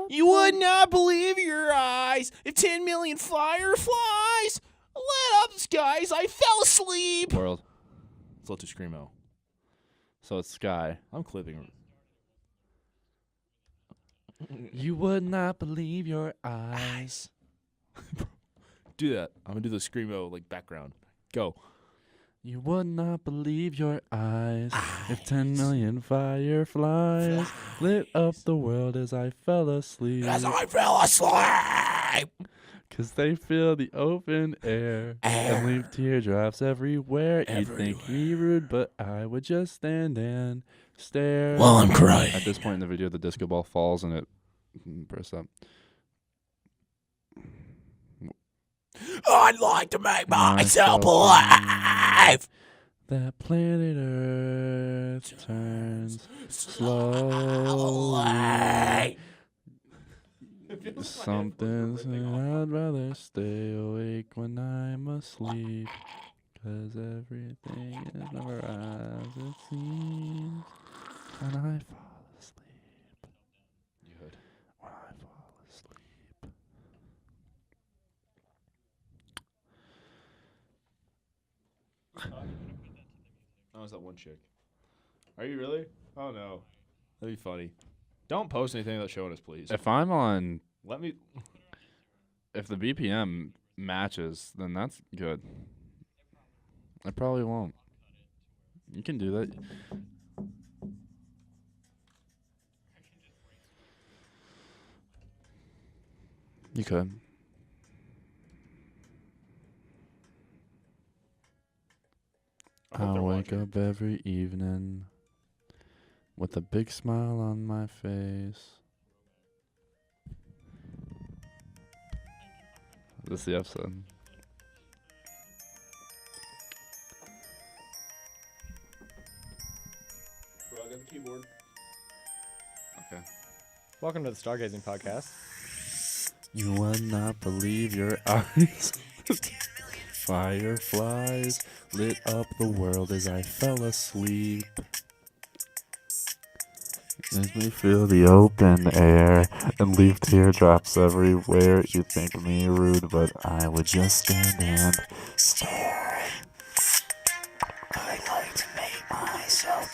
You would not believe your eyes if 10 million fireflies lit up the skies. I fell asleep. World. It's a little too screamo. So it's Sky. I'm clipping. You would not believe your eyes. Do that. I'm gonna do the screamo like background. Go. You would not believe your eyes if 10 million fireflies lit up the world as I fell asleep. As I fell asleep. 'Cause they fill the open air and leave teardrops everywhere. You'd think me rude, but I would just stand and stare. While I'm crying. At this point in the video, the disco ball falls and it press up. I'd like to make myself alive. That planet Earth turns slowly. Something said I'd rather stay awake when I'm asleep, 'cause everything is never as it seems. And I fall asleep. Good. When I fall asleep. Oh, it's that one chick. Are you really? Oh no. That'd be funny. Don't post anything without showing us, please. If I'm on, Let me. if the BPM matches, then that's good. I probably won't. You can do that. You could. I wake up every evening with a big smile on my face. This is the episode. Bro, I got the keyboard. Okay. Welcome to the Stargazing Podcast. You would not believe your eyes. Fireflies lit up the world as I fell asleep. Makes me feel the open air and leave teardrops everywhere. You'd think me rude, but I would just stand and stare. I'd like to make myself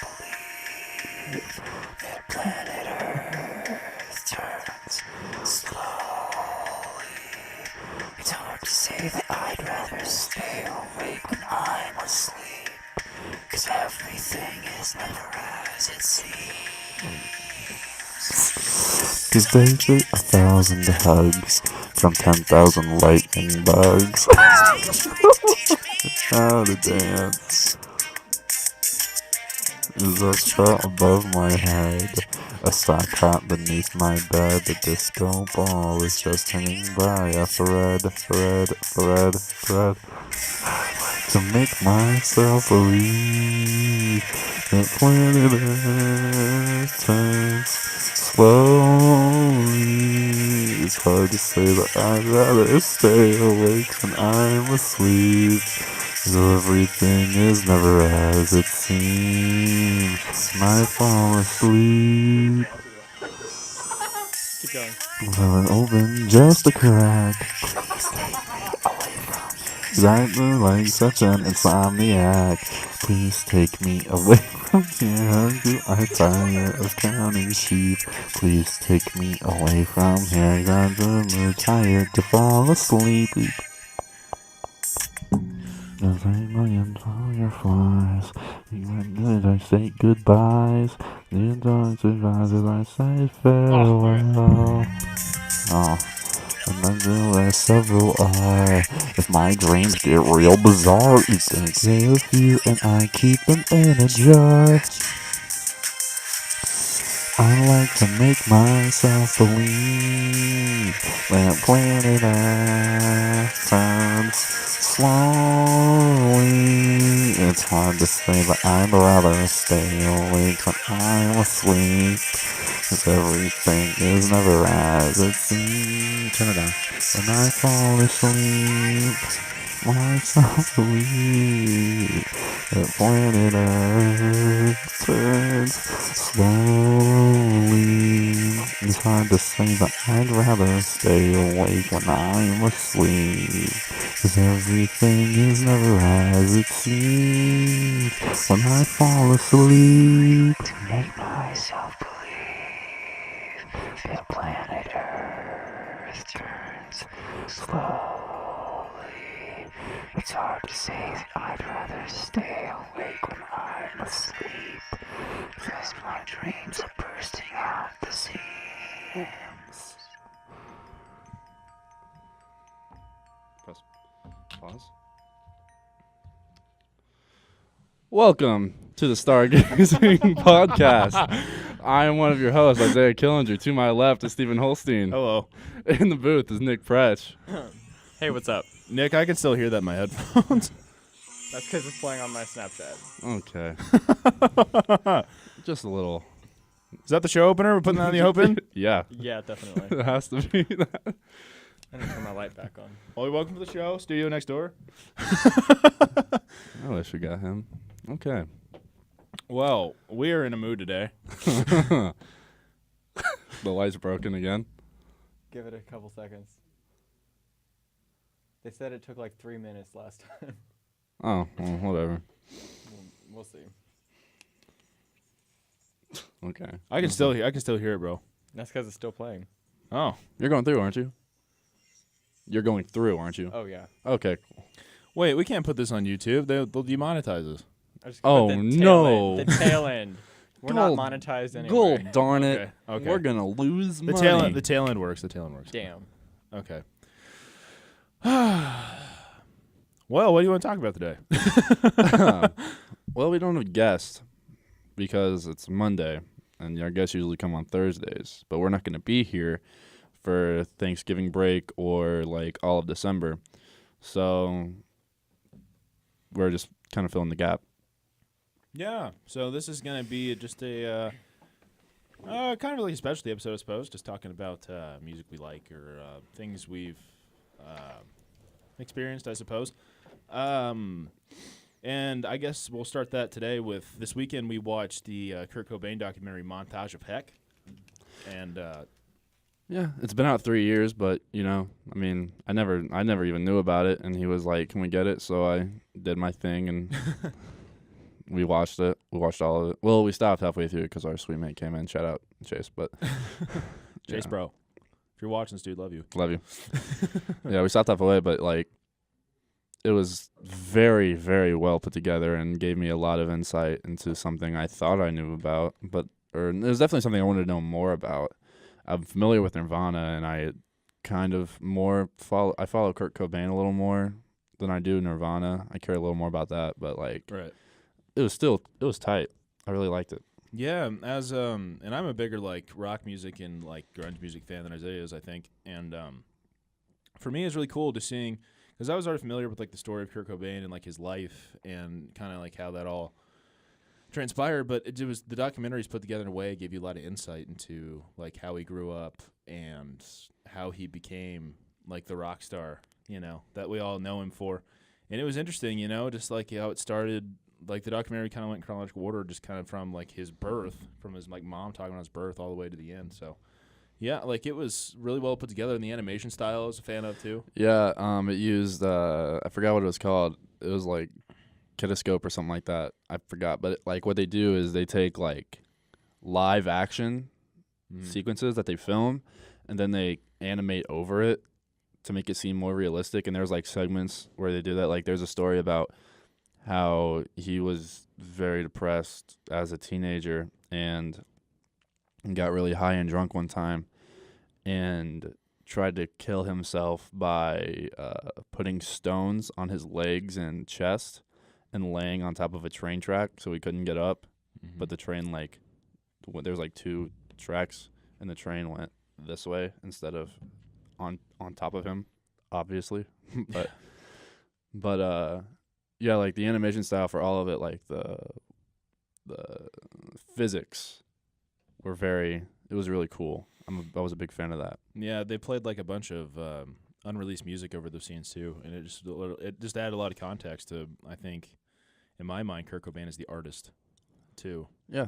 believe that planet Earth turns slowly. It's hard to say that I'd rather stay awake when I'm asleep, 'cause everything is never as it seems. 'Cause they get 1,000 hugs from 10,000 lightning bugs. How to dance. Is a straw above my head, a sock caught beneath my bed. The disco ball is just hanging by a thread. To make myself believe that planet Earth turns slowly. It's hard to say that I'd rather stay awake when I'm asleep, 'cause everything is never as it seems. When I fall asleep, Keep going. well, open just a crack. Please take me away from here, 'cause I feel like such an insomniac. Please take me away from here. I'm tired of counting sheep. Please take me away from here. I'm too tired to fall asleep. There's 8 million fireflies. When did I say goodbyes? The dogs advise as I say farewell. Oh, and then there several are. If my dreams get real bizarre, you think they're a few, and I keep them in a jar. I like to make myself believe that planet Earth turns slowly. It's hard to say, but I'd rather stay awake when I'm asleep, 'cause everything is never as it seems. Turn it down. When I fall asleep, myself believe that planet Earth turns slowly. It's hard to say, but I'd rather stay awake when I'm asleep. 'Cause everything is never as it seems when I fall asleep. To make myself believe that planet Earth turns slowly. It's hard to say that I'd rather stay awake when I'm asleep. 'Cause my dreams are bursting out the seams. Pause. Welcome to the Stargazing Podcast. I am one of your hosts, Isaiah Killinger. To my left is Stephen Holstein. Hello. In the booth is Nick Pretch. Hey, what's up? Nick, I can still hear that in my headphones. That's because it's playing on my Snapchat. Okay. Just a little. Is that the show opener? We're putting that on the open? Yeah. Yeah, definitely. It has to be that. I didn't turn my light back on. Well, welcome to the show. Studio next door. I wish we got him. Okay. Well, we are in a mood today. The light's broken again. Give it a couple seconds. They said it took like 3 minutes last time. Oh, well, whatever. We'll see. Okay. I can still hear it, bro. That's because it's still playing. Oh. You're going through, aren't you? You're going through, aren't you? Oh, yeah. Okay. Wait, we can't put this on YouTube. They'll demonetize us. I just Oh, put the no. The tail end. We're not Gold- monetized anyway. Gold darn it. Okay. We're going to lose The money. tail end works. The tail end works. Damn. Okay. Well, what do you want to talk about today? Well, we don't have guests because it's Monday, and our guests usually come on Thursdays. But we're not going to be here for Thanksgiving break or like all of December. So we're just kind of filling the gap. Yeah. So this is going to be just a kind of like a specialty episode, I suppose. Just talking about music we like or things we've experienced, I suppose. And I guess we'll start that today with this weekend we watched the Kurt Cobain documentary Montage of Heck. And Yeah, it's been out 3 years, but I mean, I never even knew about it, and he was like, "Can we get it?" So I did my thing, and we watched it. We watched all of it. Well, we stopped halfway through because our sweet mate came in. Shout out Chase, but Chase, yeah. bro, if you're watching this, dude, love you. Love you. Yeah, we stopped halfway, but like, it was very, very well put together and gave me a lot of insight into something I thought I knew about, or it was definitely something I wanted to know more about. I'm familiar with Nirvana, and I kind of I follow Kurt Cobain a little more than I do Nirvana. I care a little more about that, but like, Right. it was tight. I really liked it. Yeah, and I'm a bigger like rock music and like grunge music fan than Isaiah is, I think. And for me, it's really cool to seeing, because I was already familiar with like the story of Kurt Cobain and like his life and kind of like how that all transpired. But it was the documentaries put together in a way gave you a lot of insight into like how he grew up and how he became like the rock star, that we all know him for. And it was interesting, just like how it started. Like the documentary kind of went in chronological order, just kind of from like his birth, from his like mom talking about his birth all the way to the end. So, yeah, like it was really well put together, and the animation style I was a fan of too. Yeah, it used I forgot what it was called. It was like Kidoscope or something like that. I forgot, but like what they do is they take like live action sequences that they film, and then they animate over it to make it seem more realistic. And there's like segments where they do that. Like there's a story about how he was very depressed as a teenager and got really high and drunk one time and tried to kill himself by putting stones on his legs and chest and laying on top of a train track so he couldn't get up. Mm-hmm. But the train, like, there was like 2 tracks, and the train went this way instead of on top of him, obviously. but yeah, like the animation style for all of it, like the physics were it was really cool. I was a big fan of that. Yeah, they played like a bunch of unreleased music over those scenes too, and it just added a lot of context to, I think, in my mind, Kurt Cobain is the artist too. Yeah.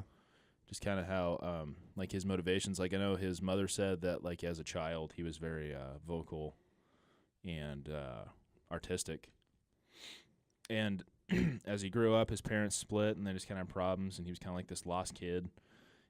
just kind of how like his motivations. Like I know his mother said that like as a child he was very vocal and artistic, and as he grew up, his parents split, and they just kind of had problems, and he was kind of like this lost kid,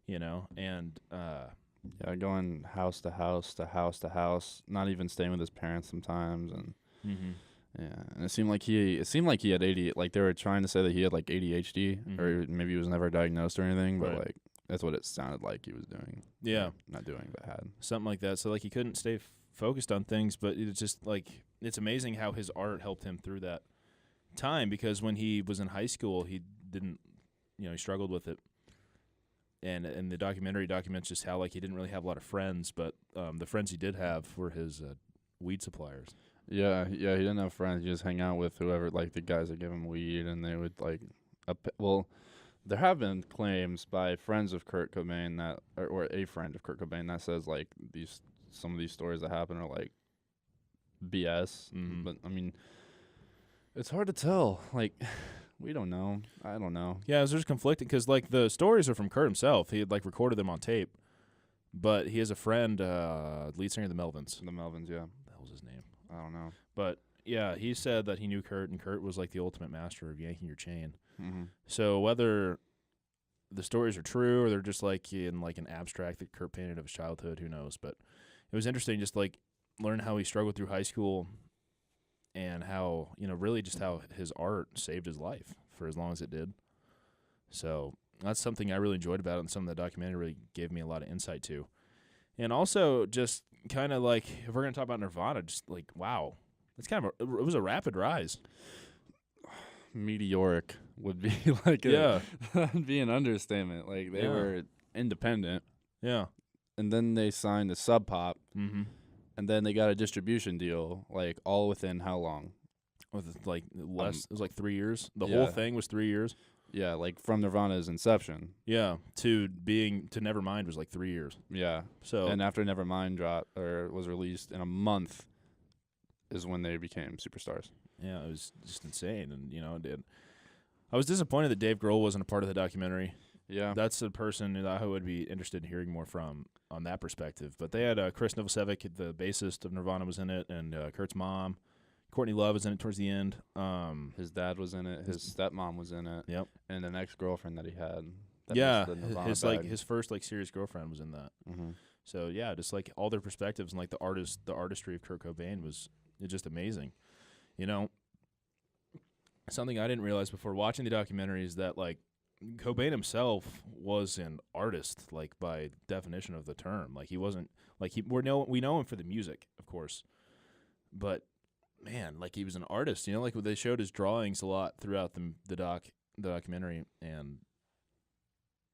you know, and Yeah, going house to house to house to house, not even staying with his parents sometimes, and yeah, and it seemed like he had ADHD. Like they were trying to say that he had like ADHD, or maybe he was never diagnosed or anything, but Right. like that's what it sounded like he was doing. Yeah. Not doing, but had. something like that. So like he couldn't stay focused on things, but it's just like it's amazing how his art helped him through that time, because when he was in high school, he didn't, you know, he struggled with it. And the documentary documents just how like he didn't really have a lot of friends, but the friends he did have were his weed suppliers. Yeah, he didn't have friends. He just hang out with whoever, like the guys that give him weed, and they would like, well, there have been claims by friends of Kurt Cobain that, or a friend of Kurt Cobain that says like some of these stories that happen are like BS. But I mean, it's hard to tell. Like, we don't know. I don't know. Yeah, it was just conflicting because like the stories are from Kurt himself. He had like recorded them on tape, but he has a friend, lead singer of the Melvins. The Melvins, yeah. What the hell was his name? I don't know. But yeah, he said that he knew Kurt, and Kurt was like the ultimate master of yanking your chain. Mm-hmm. So whether the stories are true or they're just like in like an abstract that Kurt painted of his childhood, who knows? But it was interesting just like learn how he struggled through high school and how, you know, really just how his art saved his life for as long as it did. So that's something I really enjoyed about it, and some of the documentary really gave me a lot of insight to. And also just kind of like, if we're going to talk about Nirvana, just like, wow, it's kind of it was a rapid rise. Meteoric would be like that'd be an understatement. Like they were independent, Yeah. and then they signed to Sub Pop, Mm-hmm. and then they got a distribution deal, like all within how long? With like less, it was like 3 years. The yeah. whole thing was 3 years. Yeah, like from Nirvana's inception. Yeah, to Nevermind was like 3 years. Yeah, So and after Nevermind dropped or was released in a month, is when they became superstars. yeah, it was just insane, and you know, I was disappointed that Dave Grohl wasn't a part of the documentary. Yeah, That's a person that I would be interested in hearing more from on that perspective. But they had Chris Novoselic, the bassist of Nirvana, was in it, and Kurt's mom, Courtney Love, was in it towards the end. his dad was in it. His stepmom was in it. Yep. And an ex-girlfriend that he had. That Yeah, missed the Nirvana his bag. his first like serious girlfriend was in that. Mm-hmm. So yeah, just like all their perspectives and like the artistry of Kurt Cobain was just amazing. You know, something I didn't realize before watching the documentary is that like Cobain himself was an artist, like by definition of the term. Like he wasn't like we know him for the music, of course, but man, like he was an artist. You know, like they showed his drawings a lot throughout the documentary, and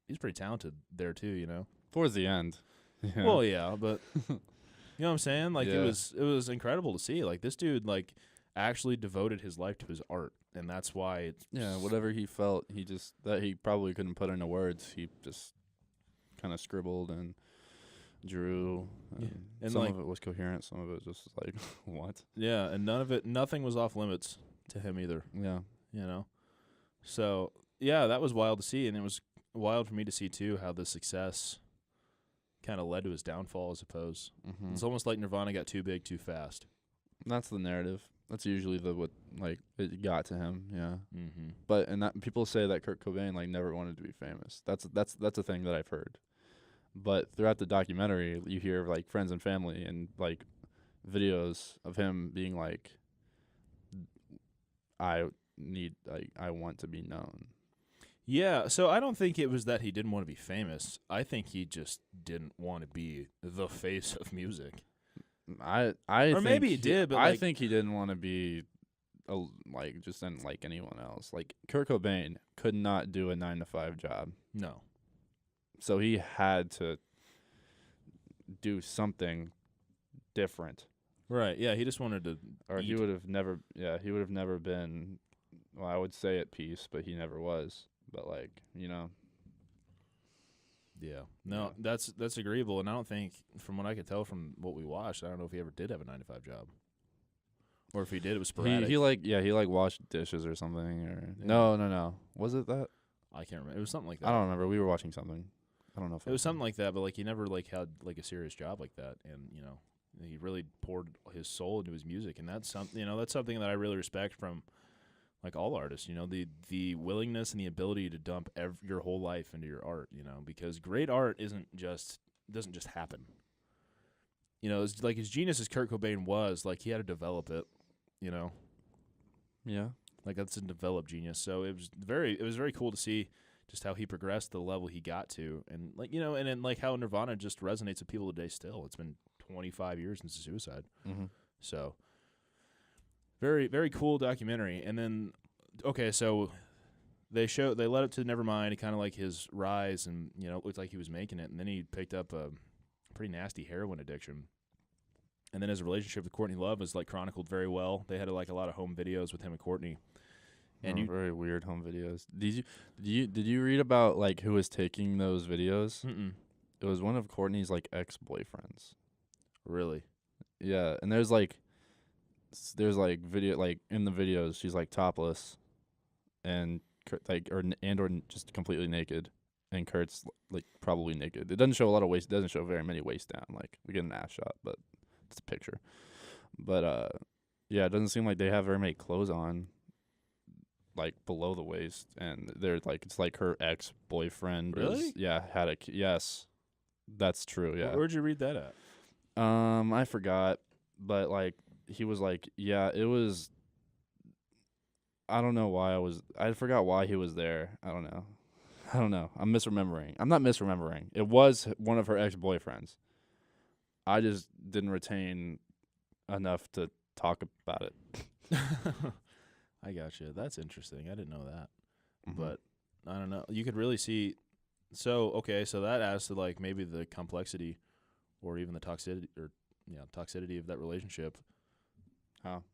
he's pretty talented there too. You know. Towards the end. Yeah. Well, yeah, but you know what I'm saying? Like Yeah. it was incredible to see. Like this dude like actually devoted his life to his art, and that's why it's Yeah, whatever he felt, that he probably couldn't put into words. He just kind of scribbled and drew. And And some like of it was coherent, some of it was just like, what? yeah, and nothing was off limits to him either. Yeah. You know, so yeah, that was wild to see, and it was wild for me to see too how the success kind of led to his downfall. I suppose Mm-hmm. it's almost like Nirvana got too big too fast. That's the narrative. That's usually what like it got to him. Yeah. Mm-hmm. But and that people say that Kurt Cobain like never wanted to be famous. That's a thing that I've heard. But throughout the documentary, you hear like friends and family and like videos of him being like, I want to be known. Yeah, so I don't think it was that he didn't want to be famous. I think he just didn't want to be the face of music. I Or think maybe he did, but I like- think he didn't want to be just like anyone else. Like Kurt Cobain could not do a 9-to-5 job, No. so he had to do something different, Right, yeah, he just wanted to or he eat. would have never. Yeah, he would have never been. Well, I would say at peace, but he never was. But like Yeah. No, Yeah. that's agreeable, and I don't think, from what I could tell from what we watched, I don't know if he ever did have a 9-to-5 job. Or if he did, it was sporadic. he washed dishes or something. Or Yeah. no. Was it that? I can't remember. It was something like that. I don't remember. We were watching something. I don't know if It was something like that, but like he never like had like a serious job like that, and you know, he really poured his soul into his music, and that's something that's something that I really respect from like all artists. You know, the willingness and the ability to dump your whole life into your art. You know, because great art doesn't just happen. You know, it's like as genius as Kurt Cobain was, like he had to develop it. You know, Yeah. like that's a developed genius. So it was very cool to see just how he progressed to the level he got to, and like and then like how Nirvana just resonates with people today. Still, it's been 25 years since the suicide. Mm-hmm. So very very cool documentary. And then so they led up to Nevermind, kind of like his rise, and it looked like he was making it, and then he picked up a pretty nasty heroin addiction. And then his relationship with Courtney Love was like chronicled very well. They had like a lot of home videos with him and Courtney. And very weird home videos. Did you read about like who was taking those videos? Mm-mm. It was one of Courtney's like ex-boyfriends. Really? Yeah, and there's like video like in the videos she's like topless, and or just completely naked, and Kurt's like probably naked. It doesn't show a lot of waist. It doesn't show very many waist down. Like we get an ass shot, but it's a picture. But yeah, it doesn't seem like they have very many clothes on, like below the waist, and they're like it's like her ex-boyfriend. Really? Had a yes, that's true. Yeah. Where'd you read that at? I forgot, but like he was like, yeah, it was. I don't know why I forgot why he was there. I don't know. I'm misremembering. I'm not misremembering. It was one of her ex-boyfriends. I just didn't retain enough to talk about it. I gotcha. That's interesting. I didn't know that. Mm-hmm. But I don't know. You could really see. So that adds to like maybe the complexity, or even the toxicity of that relationship. How?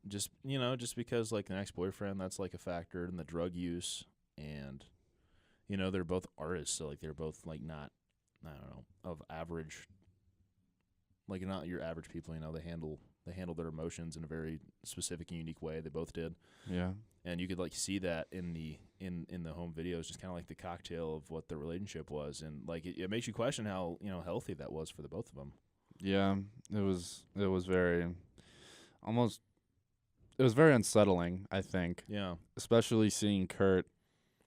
Just because like an ex-boyfriend, that's like a factor, in the drug use, and they're both artists, so like they're both like not, I don't know, of average, like not your average people. They handle their emotions in a very specific and unique way. They both did. Yeah. And you could like see that in the home videos, just kind of like the cocktail of what the relationship was, and like it makes you question how healthy that was for the both of them. Yeah, it was very it was very unsettling, I think. Yeah. Especially seeing Kurt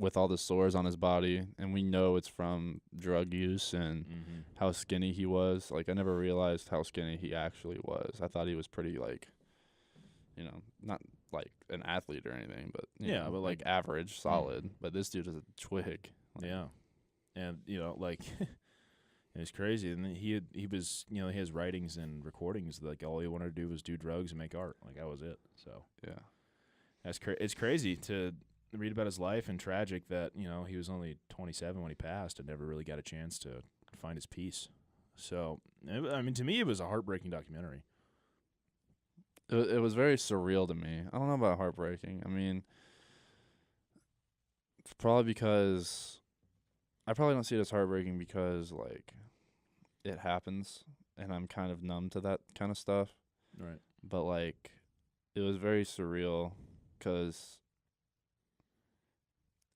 with all the sores on his body, and we know it's from drug use and how skinny he was. Like I never realized how skinny he actually was. I thought he was pretty like not like an athlete or anything, but but like average, solid. But this dude is a twig. Like, yeah. And like it was crazy. And then he was his writings and recordings, like all he wanted to do was do drugs and make art. Like that was it. So yeah, it's crazy to read about his life, and tragic that he was only 27 when he passed and never really got a chance to find his peace. So I mean, to me, it was a heartbreaking documentary. It was very surreal to me. I don't know about heartbreaking. I mean, it's probably because I probably don't see it as heartbreaking because like it happens and I'm kind of numb to that kind of stuff. Right. But like it was very surreal because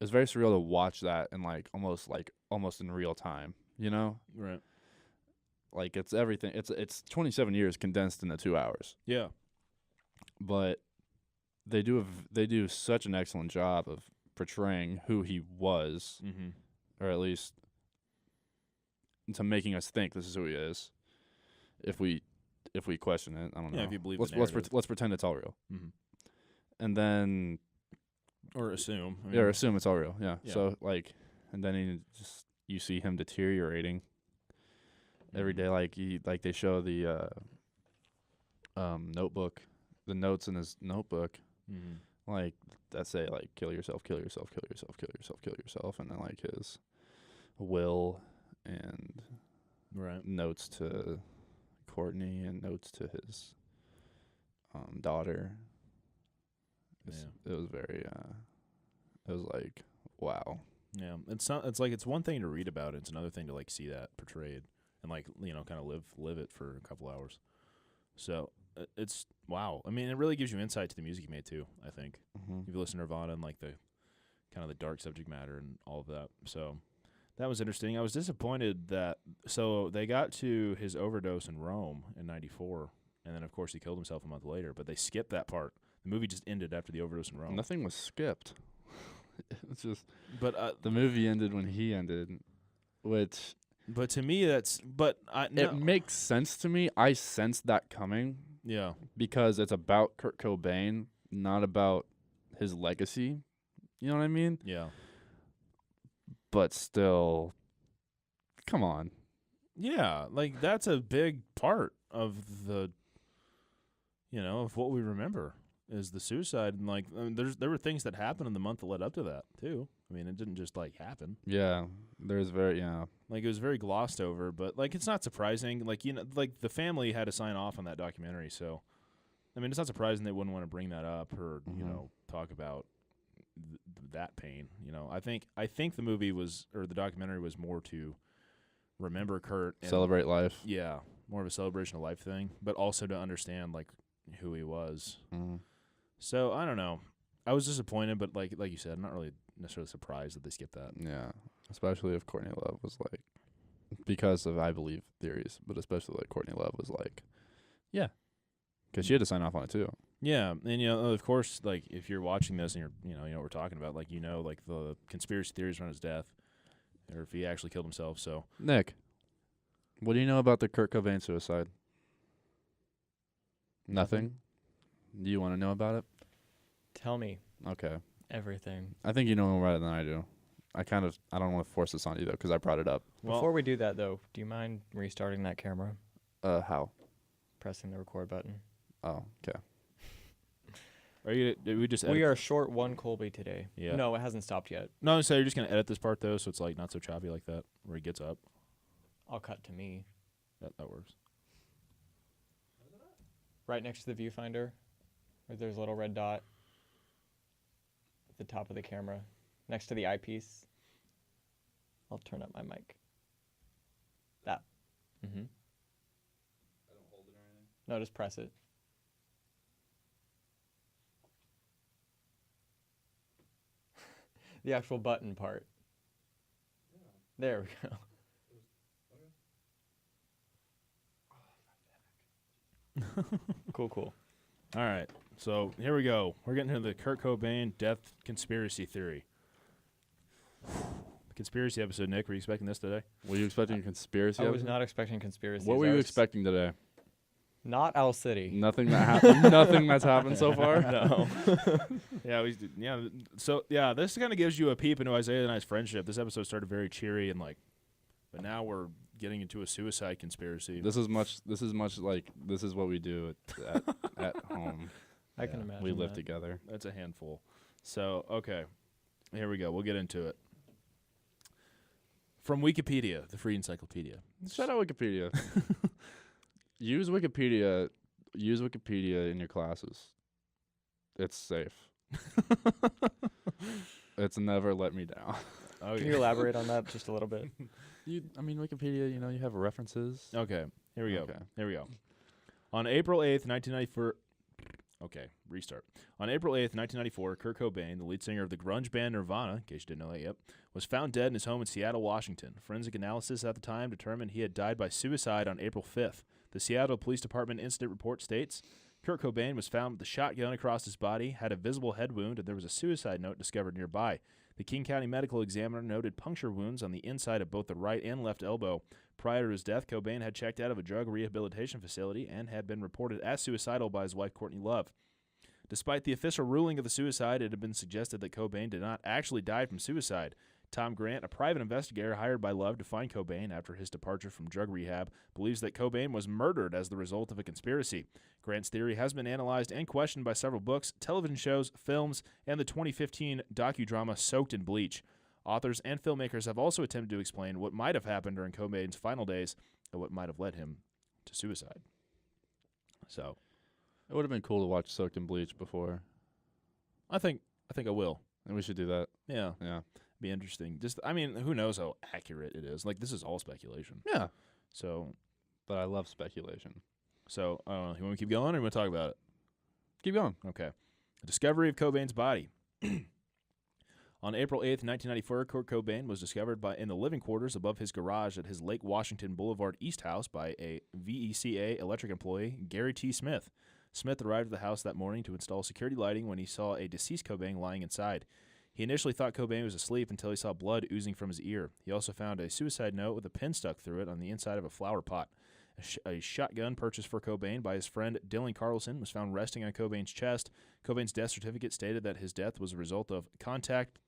it was very surreal to watch that and like almost in real time, Right. Like it's everything. It's 27 years condensed into 2 hours. Yeah. But they do such an excellent job of portraying who he was, or at least to making us think this is who he is. If we question it, I don't know. Yeah, if you believe let's pretend it's all real, and then or assume. or assume it's all real. Yeah. Yeah. So like, and then you see him deteriorating every day. Like they show the notebook. The notes in his notebook, like that say like kill yourself, kill yourself, kill yourself, kill yourself, kill yourself, and then like his will and notes to Courtney and notes to his daughter. It was very it was like wow. Yeah, it's like it's one thing to read about it, it's another thing to like see that portrayed and like kind of live it for a couple hours. So it's wow. I mean, it really gives you insight to the music he made too. I think if you listen to Nirvana and like the kind of the dark subject matter and all of that. So That was interesting. I was disappointed that so they got to his overdose in Rome in '94, and then of course he killed himself a month later. But they skipped that part. The movie just ended after the overdose in Rome. Nothing was skipped. It's just But the movie ended when he ended, which but to me that's it makes sense to me. I sensed that coming yeah. because it's about Kurt Cobain, not about his legacy. You know what I mean? Yeah. But still, come on. Yeah, like that's a big part of the, of what we remember is the suicide, and like there were things that happened in the month that led up to that too. I mean, it didn't just like happen. Yeah, there's Like it was very glossed over, but like it's not surprising. Like like the family had to sign off on that documentary, so I mean, it's not surprising they wouldn't want to bring that up or talk about that pain. I think the movie the documentary was more to remember Kurt and celebrate life. Yeah, more of a celebration of life thing, but also to understand like who he was. So I don't know. I was disappointed, but like you said, I'm not really necessarily surprised that they skipped that. Yeah, especially if Courtney Love was like, because of I believe theories, but especially like Courtney Love was like, yeah, because she had to sign off on it too. Yeah, and of course, like if you're watching this and you know what we're talking about, like like the conspiracy theories around his death, or if he actually killed himself. So Nick, what do you know about the Kurt Cobain suicide? Nothing. Do you want to know about it? Tell me Okay. everything. I think you know more about it than I do. I don't want to force this on you though, because I brought it up. Before we do that, though, do you mind restarting that camera? How? Pressing the record button. Oh, okay. did we just We are short one Colby today. Yeah. No, it hasn't stopped yet. No, so you're just gonna edit this part though, so it's like not so choppy like that, where he gets up. I'll cut to me. That works. Right next to the viewfinder, where there's a little red dot at the top of the camera, next to the eyepiece. I'll turn up my mic. That. Mm-hmm. I don't hold it or anything? No, just press it. The actual button part. There we go. Cool. All right, so here we go. We're getting into the Kurt Cobain death conspiracy theory. The conspiracy episode, Nick. Were you expecting this today? Were you expecting a conspiracy? I was not expecting conspiracy. What were you expecting today? Not Owl City. Nothing that happened. Nothing that's happened so far. No. So this kind of gives you a peep into Isaiah and I's friendship. This episode started very cheery and but now we're getting into a suicide conspiracy. This is much like this is what we do at home. I can imagine. We live that. together. That's a handful. So okay, here we go. We'll get into it. From Wikipedia, the free encyclopedia. Shout out Wikipedia. Use Wikipedia in your classes. It's safe. It's never let me down. Okay. Can you elaborate on that just a little bit? Wikipedia, you have references. Okay, here we go. Okay. Here we go. On April 8th, 1994. Okay, restart. On April 8th, 1994, Kurt Cobain, the lead singer of the grunge band Nirvana, in case you didn't know that yet, was found dead in his home in Seattle, Washington. Forensic analysis at the time determined he had died by suicide on April 5th. The Seattle Police Department incident report states, Kurt Cobain was found with a shotgun across his body, had a visible head wound, and there was a suicide note discovered nearby. The King County Medical Examiner noted puncture wounds on the inside of both the right and left elbow. Prior to his death, Cobain had checked out of a drug rehabilitation facility and had been reported as suicidal by his wife, Courtney Love. Despite the official ruling of the suicide, it had been suggested that Cobain did not actually die from suicide. Tom Grant, a private investigator hired by Love to find Cobain after his departure from drug rehab, believes that Cobain was murdered as the result of a conspiracy. Grant's theory has been analyzed and questioned by several books, television shows, films, and the 2015 docudrama Soaked in Bleach. Authors and filmmakers have also attempted to explain what might have happened during Cobain's final days and what might have led him to suicide. So, it would have been cool to watch Soaked in Bleach before. I think I will. And we should do that. Yeah. Yeah. Be interesting. Who knows how accurate it is? Like, this is all speculation. Yeah. So, But I love speculation. you want to keep going or you want to talk about it? Keep going. Okay. The discovery of Cobain's body. On April 8th, 1994, Kurt Cobain was discovered in the living quarters above his garage at his Lake Washington Boulevard East house by a VECA electric employee, Gary T. Smith. Smith arrived at the house that morning to install security lighting when he saw a deceased Cobain lying inside. He initially thought Cobain was asleep until he saw blood oozing from his ear. He also found a suicide note with a pin stuck through it on the inside of a flower pot. A shotgun purchased for Cobain by his friend Dylan Carlson was found resting on Cobain's chest. Cobain's death certificate stated that his death was a result of contact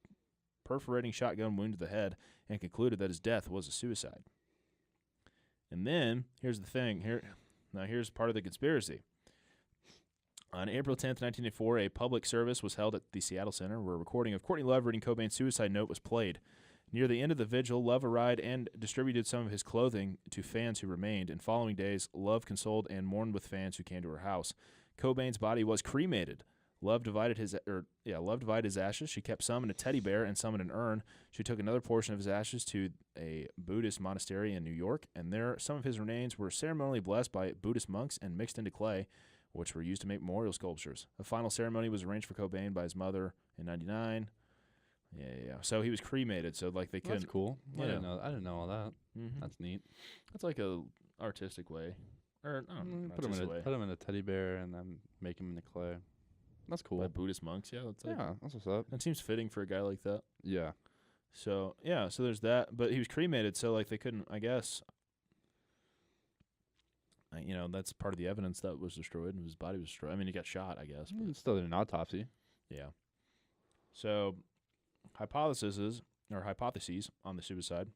perforating shotgun wound to the head and concluded that his death was a suicide. And then, here's the thing. Here's part of the conspiracy. On April 10th, 1984, a public service was held at the Seattle Center where a recording of Courtney Love reading Cobain's suicide note was played. Near the end of the vigil, Love arrived and distributed some of his clothing to fans who remained. In following days, Love consoled and mourned with fans who came to her house. Cobain's body was cremated. Love divided his ashes. She kept some in a teddy bear and some in an urn. She took another portion of his ashes to a Buddhist monastery in New York, and there some of his remains were ceremonially blessed by Buddhist monks and mixed into clay, which were used to make memorial sculptures. A final ceremony was arranged for Cobain by his mother in '99. Yeah. So he was cremated. So like they couldn't. That's cool. Yeah. I didn't know all that. Mm-hmm. That's neat. That's like a artistic way, or I don't know, Put him in a teddy bear and then make him into clay. That's cool. By Buddhist monks. Yeah, that's like, Yeah, that's what's up. that seems fitting for a guy like that. Yeah. So yeah, so there's that. But he was cremated, so like they couldn't. I guess. That's part of the evidence that was destroyed, and his body was destroyed. I mean, he got shot, I guess. But Still did an autopsy. yeah. So, hypotheses on the suicide.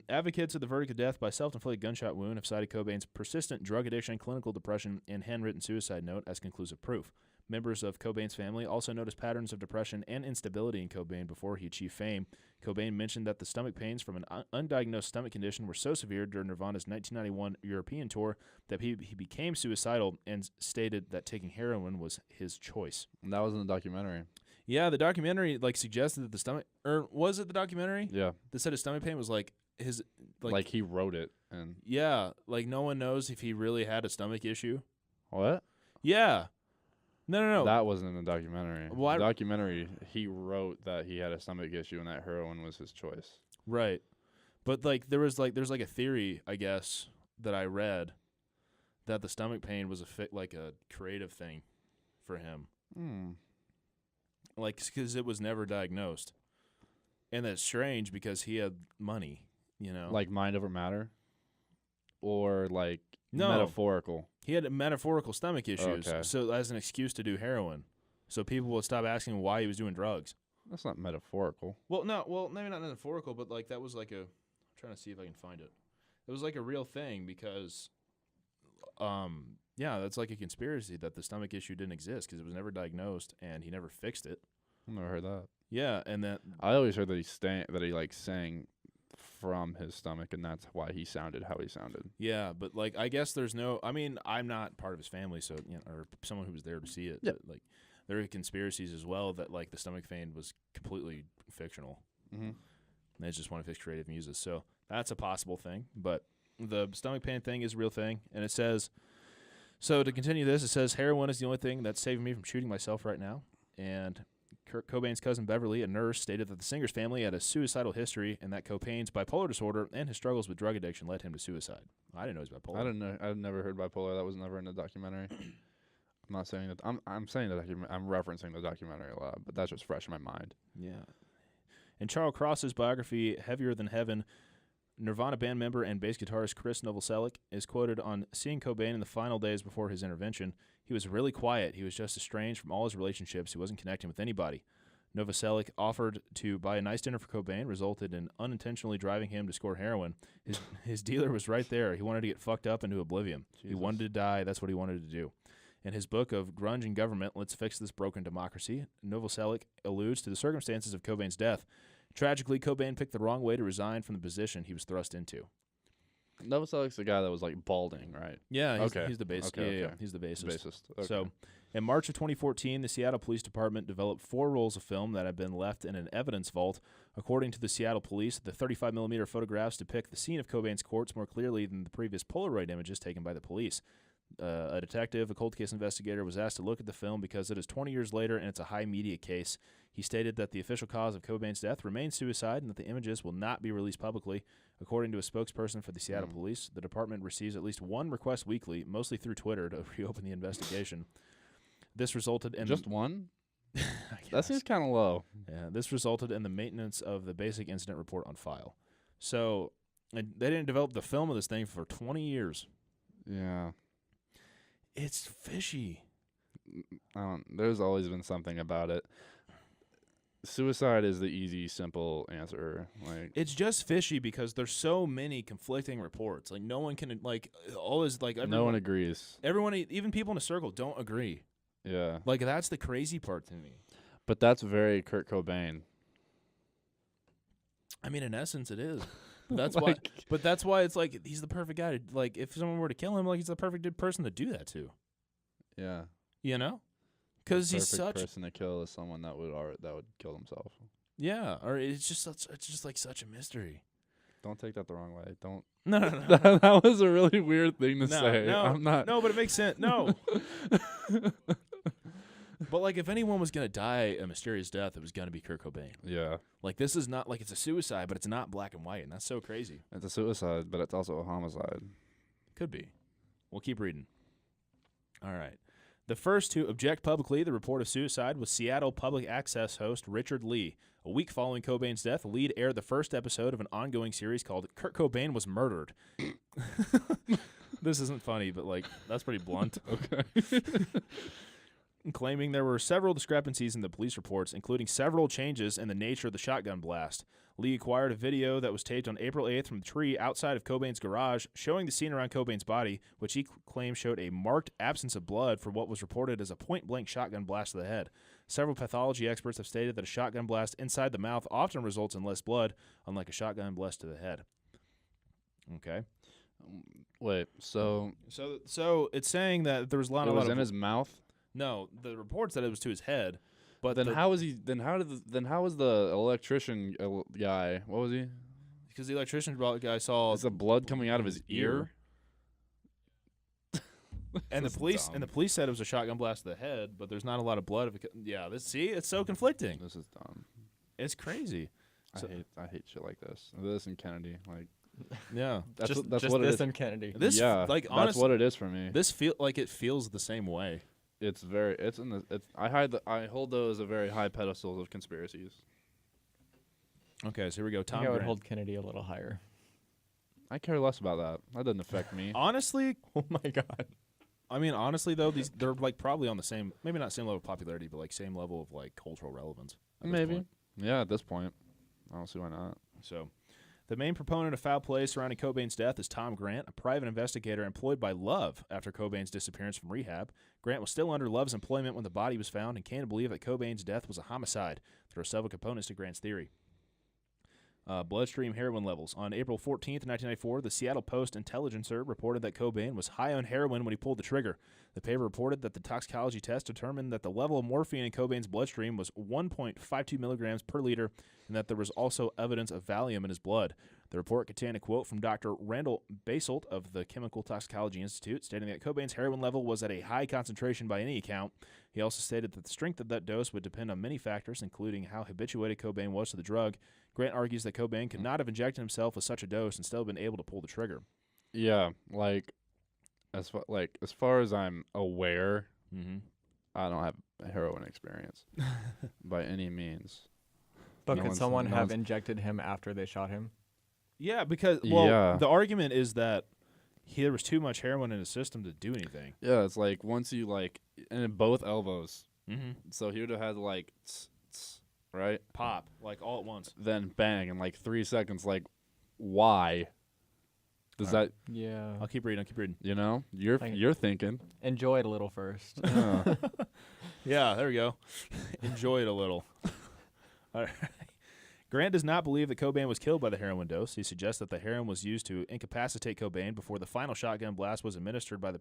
Advocates of the verdict of death by self-inflicted gunshot wound have cited Cobain's persistent drug addiction, clinical depression, and handwritten suicide note as conclusive proof. Members of Cobain's family also noticed patterns of depression and instability in Cobain before he achieved fame. Cobain mentioned that the stomach pains from an undiagnosed stomach condition were so severe during Nirvana's 1991 European tour that he became suicidal and stated that taking heroin was his choice. And that was in the documentary. Yeah, the documentary suggested that the stomach, or was it the documentary Yeah. that said his stomach pain was his Like he wrote it and yeah, no one knows if he really had a stomach issue. what? Yeah. No. That wasn't in the documentary. Well, The documentary, he wrote that he had a stomach issue and that heroin was his choice. Right. But there's a theory, I guess, that I read that the stomach pain was a creative thing for him. Because it was never diagnosed. And that's strange because he had money, Like mind over matter? Or like No. metaphorical? He had metaphorical stomach issues, Okay. so as an excuse to do heroin. So people would stop asking why he was doing drugs. That's not metaphorical. Well, maybe not metaphorical, but that was I'm trying to see if I can find it. It was a real thing because, that's like a conspiracy that the stomach issue didn't exist because it was never diagnosed and he never fixed it. I've never heard that. Yeah, and that I always heard that he sang from his stomach, and that's why he sounded how he sounded. yeah, but I guess there's no. I mean, I'm not part of his family, so or someone who was there to see it. Yep. But there are conspiracies as well that the stomach pain was completely fictional. Mm-hmm. And it's just one of his creative muses. So that's a possible thing. But the stomach pain thing is a real thing. And it says, so to continue this, it says, heroin is the only thing that's saving me from shooting myself right now. And Kurt Cobain's cousin Beverly, a nurse, stated that the singer's family had a suicidal history and that Cobain's bipolar disorder and his struggles with drug addiction led him to suicide. I didn't know he was bipolar. I didn't know. I've never heard bipolar. That was never in the documentary. I'm not saying that. I'm saying that I'm referencing the documentary a lot, but that's just fresh in my mind. Yeah. In Charles Cross's biography, Heavier Than Heaven, Nirvana band member and bass guitarist Chris Novoselic is quoted on seeing Cobain in the final days before his intervention. He was really quiet. He was just estranged from all his relationships. He wasn't connecting with anybody. Novoselic offered to buy a nice dinner for Cobain, resulted in unintentionally driving him to score heroin. His dealer was right there. He wanted to get fucked up into oblivion. Jesus. He wanted to die. That's what he wanted to do. In his book of Grunge and Government, Let's Fix This Broken Democracy, Novoselic alludes to the circumstances of Cobain's death. Tragically, Cobain picked the wrong way to resign from the position he was thrust into. Novoselic's the guy that was balding, right? Yeah, Okay. He's the bassist. Okay, Yeah, okay. he's the bassist. Bassist. Okay. So, in March of 2014, the Seattle Police Department developed 4 rolls of film that had been left in an evidence vault. According to the Seattle Police, the 35mm photographs depict the scene of Cobain's corpse more clearly than the previous Polaroid images taken by the police. A detective, a cold case investigator, was asked to look at the film because it is 20 years later and it's a high media case. He stated that the official cause of Cobain's death remains suicide and that the images will not be released publicly. According to a spokesperson for the Seattle police, the department receives at least one request weekly, mostly through Twitter, to reopen the investigation. This resulted in Just one? I That guess. seems kind of low. Yeah, this resulted in the maintenance of the basic incident report on file. So and they didn't develop the film of this thing for 20 years. Yeah. It's fishy. There's always been something about it. Suicide is the easy, simple answer. Like, It's just fishy because there's so many conflicting reports. Like no one can always no one agrees. everyone, even people in a circle, don't agree. Yeah. Like that's the crazy part to me. But that's very Kurt Cobain. I mean, in essence, it is. That's why. But that's why it's like he's the perfect guy to like. If someone were to kill him, like he's the perfect person to do that to. Yeah. You know, because he's Perfect such. person to kill is someone that would kill themselves. Yeah, or it's just like such a mystery. Don't take that the wrong way. Don't. No, no, no. That was a really weird thing to No, say. no, I'm not. No, but it makes sense. No. But like, if anyone was gonna die a mysterious death, it was gonna be Kurt Cobain. Yeah. Like, this is not like it's a suicide, but it's not black and white, and that's so crazy. It's a suicide, but it's also a homicide. Could be. We'll keep reading. All right. The first to object publicly the report of suicide was Seattle public access host Richard Lee. A week following Cobain's death, the lead aired the first episode of an ongoing series called Kurt Cobain Was Murdered. This isn't funny, but like that's pretty blunt. Okay. Claiming there were several discrepancies in the police reports, including several changes in the nature of the shotgun blast. Lee acquired a video that was taped on April 8th from the tree outside of Cobain's garage, showing the scene around Cobain's body, which he claimed showed a marked absence of blood for what was reported as a point-blank shotgun blast to the head. Several pathology experts have stated that a shotgun blast inside the mouth often results in less blood, unlike a shotgun blast to the head. Okay. Wait. So So it's saying that there was a lot it of was in his mouth. No, the report said it was to his head, but Then how was he? Then how was the electrician guy? What was he? because the electrician guy saw Is the blood coming out of his ear? and the This is police dumb. and the police said it was a shotgun blast to the head, but there's not a lot of blood. Yeah, see, it's so conflicting. This is dumb. It's crazy. So- I hate shit like this. This and Kennedy, like Yeah, that's just that's just what it this is. and Kennedy. this yeah, like that's honestly, what it is for me. this feels the same way. I hold those a very high pedestals of conspiracies. Okay, so here we go. I Tom think I would Grant. hold Kennedy a little higher. I care less about that. That doesn't affect me. Honestly, Oh my god. I mean, honestly though, they're like probably on the same, maybe not same level of popularity, but like same level of like cultural relevance. at this Maybe. point. Yeah, at this point, I don't see why not. So, the main proponent of foul play surrounding Cobain's death is Tom Grant, a private investigator employed by Love after Cobain's disappearance from rehab. Grant was still under Love's employment when the body was found and came to believe that Cobain's death was a homicide. There are several components to Grant's theory. Bloodstream heroin levels. On April 14th, 1994, the Seattle Post-Intelligencer reported that Cobain was high on heroin when he pulled the trigger. The paper reported that the toxicology test determined that the level of morphine in Cobain's bloodstream was 1.52 milligrams per liter and that there was also evidence of Valium in his blood. The report contained a quote from Dr. Randall Baselt of the Chemical Toxicology Institute stating that Cobain's heroin level was at a high concentration by any account. He also stated that the strength of that dose would depend on many factors, including how habituated Cobain was to the drug. Grant argues that Cobain could not have injected himself with such a dose and still have been able to pull the trigger. Yeah, as far as I'm aware, Mm-hmm. I don't have a heroin experience by any means. But No could one's- someone no have one's- injected him after they shot him? Yeah, because Yeah. the argument is that there was too much heroin in his system to do anything. Yeah, it's like once you and in both elbows, Mm-hmm. so he would have had right, Pop like all at once. then bang in 3 seconds. Like, why? Does Alright. Yeah. I'll keep reading. that you're thinking? Enjoy it a little first. Yeah. Yeah, there we go. Enjoy it a little. All right. Grant does not believe that Cobain was killed by the heroin dose. He suggests that the heroin was used to incapacitate Cobain before the final shotgun blast was administered by the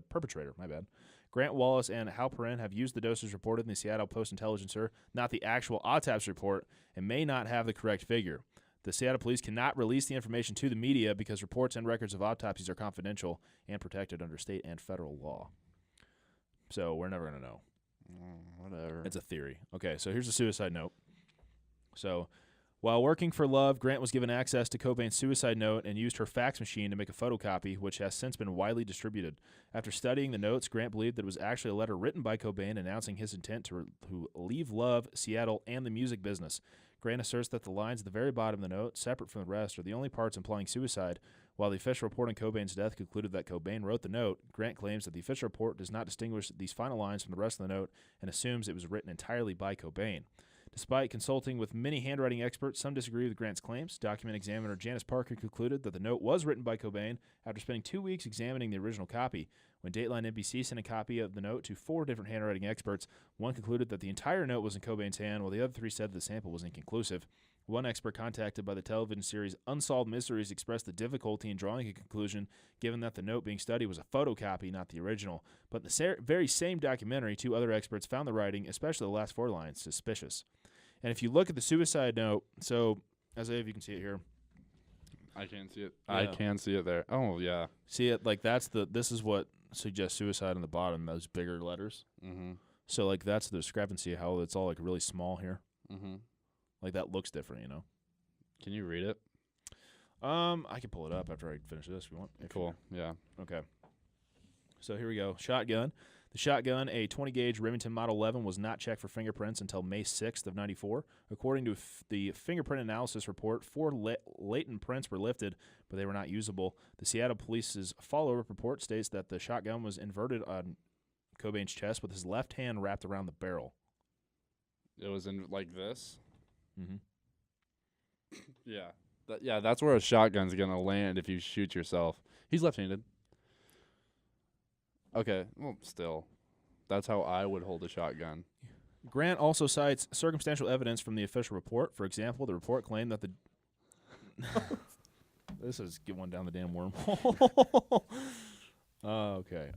perpetrator. My bad. Grant Wallace and Halperin have used the doses reported in the Seattle Post-Intelligencer, not the actual autopsy report, and may not have the correct figure. The Seattle police cannot release the information to the media because reports and records of autopsies are confidential and protected under state and federal law. So we're never going to know. Whatever. It's a theory. Okay, so here's a suicide note. So while working for Love, Grant was given access to Cobain's suicide note and used her fax machine to make a photocopy, which has since been widely distributed. After studying the notes, Grant believed that it was actually a letter written by Cobain announcing his intent to leave Love, Seattle, and the music business. Grant asserts that the lines at the very bottom of the note, separate from the rest, are the only parts implying suicide. While the official report on Cobain's death concluded that Cobain wrote the note, Grant claims that the official report does not distinguish these final lines from the rest of the note and assumes it was written entirely by Cobain. Despite consulting with many handwriting experts, some disagree with Grant's claims. Document examiner Janice Parker concluded that the note was written by Cobain after spending 2 weeks examining the original copy. When Dateline NBC sent a copy of the note to 4 different handwriting experts, one concluded that the entire note was in Cobain's hand, while the other 3 said the sample was inconclusive. One expert contacted by the television series Unsolved Mysteries expressed the difficulty in drawing a conclusion, given that the note being studied was a photocopy, not the original. But in the very same documentary, 2 other experts found the writing, especially the last 4 lines, suspicious. And if you look at the suicide note, so, Isaiah, if you can see it here. I can't see it. Yeah. I can see it there. Oh, yeah. See it? Like, this is what suggests suicide on the bottom, those bigger letters. Mm-hmm. So, like, that's the discrepancy, how it's all, like, really small here. Mm-hmm. Like, that looks different, you know? Can you read it? I can pull it up after I finish this if you want. Cool. Yeah. Okay. So here we go. Shotgun. The shotgun, a 20-gauge Remington Model 11, was not checked for fingerprints until May 6th of 94. According to the fingerprint analysis report, 4 latent prints were lifted, but they were not usable. The Seattle Police's follow-up report states that the shotgun was inverted on Cobain's chest with his left hand wrapped around the barrel. It was in like this? Mm-hmm. Yeah. That's where a shotgun's going to land if you shoot yourself. He's left-handed. Okay, well, still. That's how I would hold a shotgun. Grant also cites circumstantial evidence from the official report. For example, the report claimed that the... This is get one down the damn wormhole. Okay.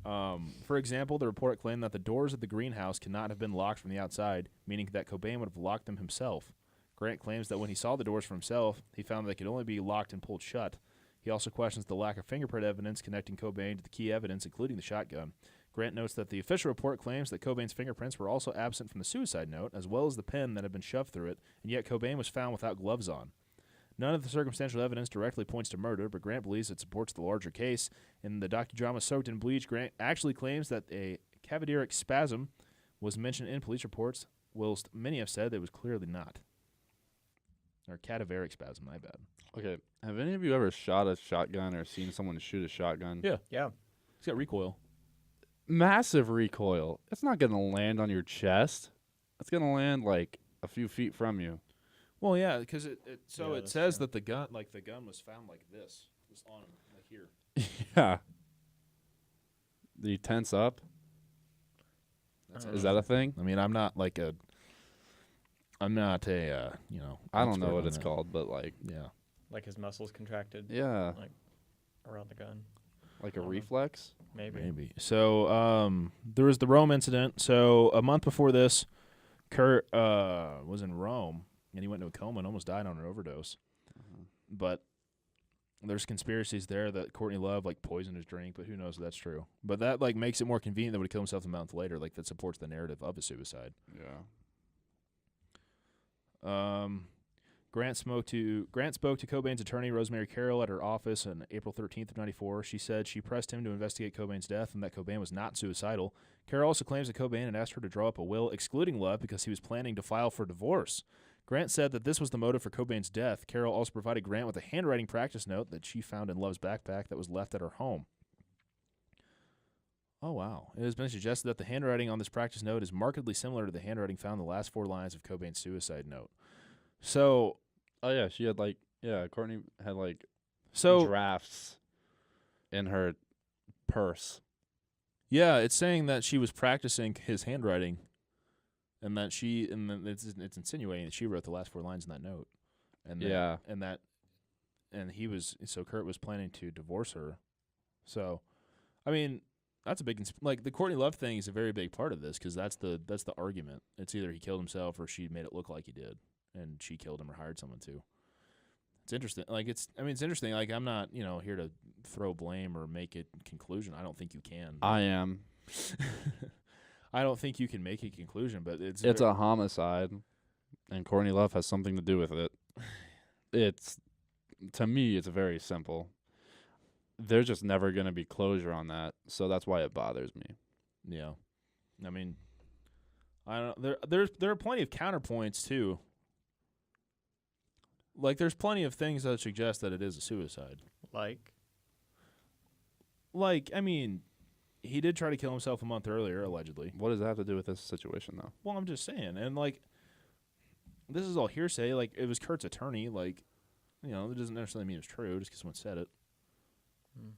For example, the report claimed that the doors of the greenhouse cannot have been locked from the outside, meaning that Cobain would have locked them himself. Grant claims that when he saw the doors for himself, he found that they could only be locked and pulled shut. He also questions the lack of fingerprint evidence connecting Cobain to the key evidence, including the shotgun. Grant notes that the official report claims that Cobain's fingerprints were also absent from the suicide note, as well as the pen that had been shoved through it, and yet Cobain was found without gloves on. None of the circumstantial evidence directly points to murder, but Grant believes it supports the larger case. In the docudrama Soaked in Bleach, Grant actually claims that a cavaderic spasm was mentioned in police reports, whilst many have said that it was clearly not. Or cadaveric spasm, my bad. Okay, have any of you ever shot a shotgun or seen someone shoot a shotgun? Yeah. Yeah. It's got recoil. Massive recoil. It's not going to land on your chest. It's going to land like a few feet from you. Well, yeah, because it Yeah, says that's true. that the gun was found like this, just on him, like here. Yeah. Do you tense up? That's Is that a thing? I mean, I'm not a I don't expert know what on it's that. called, but like, Yeah. Like his muscles contracted yeah, around the gun. like a I don't know. reflex. Maybe. So, there was the Rome incident. So, a month before this, Kurt was in Rome, and he went into a coma and almost died on an overdose. But there's conspiracies there that Courtney Love poisoned his drink, but who knows if that's true. But that makes it more convenient that he killed himself a month later. That supports the narrative of a suicide. Yeah. Grant spoke to Cobain's attorney, Rosemary Carroll, at her office on April 13th of 94. She said she pressed him to investigate Cobain's death and that Cobain was not suicidal. Carroll also claims that Cobain had asked her to draw up a will excluding Love because he was planning to file for divorce. Grant said that this was the motive for Cobain's death. Carroll also provided Grant with a handwriting practice note that she found in Love's backpack that was left at her home. Oh, wow. It has been suggested that the handwriting on this practice note is markedly similar to the handwriting found in the last 4 lines of Cobain's suicide note. So... Oh yeah, she had Courtney had So drafts in her purse. yeah, it's saying that she was practicing his handwriting, and that it's insinuating that she wrote the last 4 lines in that note, and Yeah. Kurt was planning to divorce her. So, I mean, that's a big the Courtney Love thing is a very big part of this because that's the argument. It's either he killed himself or she made it look like he did, and she killed him or hired someone to. It's interesting. Like it's interesting. Like I'm not, here to throw blame or make it conclusion. I don't think you can. I am. I don't think you can make a conclusion, but it's a homicide, and Courtney Love has something to do with it. To me, it's very simple. There's just never going to be closure on that, so that's why it bothers me. Yeah. I mean, I don't. There are plenty of counterpoints too. Like there's plenty of things that suggest that it is a suicide. Like I mean, he did try to kill himself a month earlier, allegedly. What does that have to do with this situation, though? Well, I'm just saying, and like, this is all hearsay. Like it was Kurt's attorney. Like, it doesn't necessarily mean it's true just because someone said it.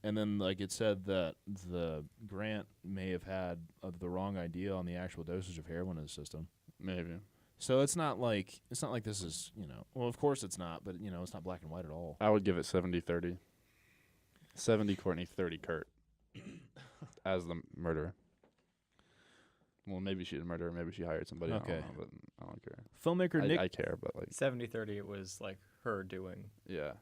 And then, like, it said that the Grant may have had the wrong idea on the actual dosage of heroin in his system. Maybe. So it's not like this is, well, of course it's not, but, it's not black and white at all. I would give it 70-30. 70 Courtney, 30 Kurt as the murderer. Well, maybe she's a murderer. Maybe she hired somebody. Okay. I don't know, but I don't care. Filmmaker Nick... I care, but, like... 70-30, it was, like, her doing. Yeah.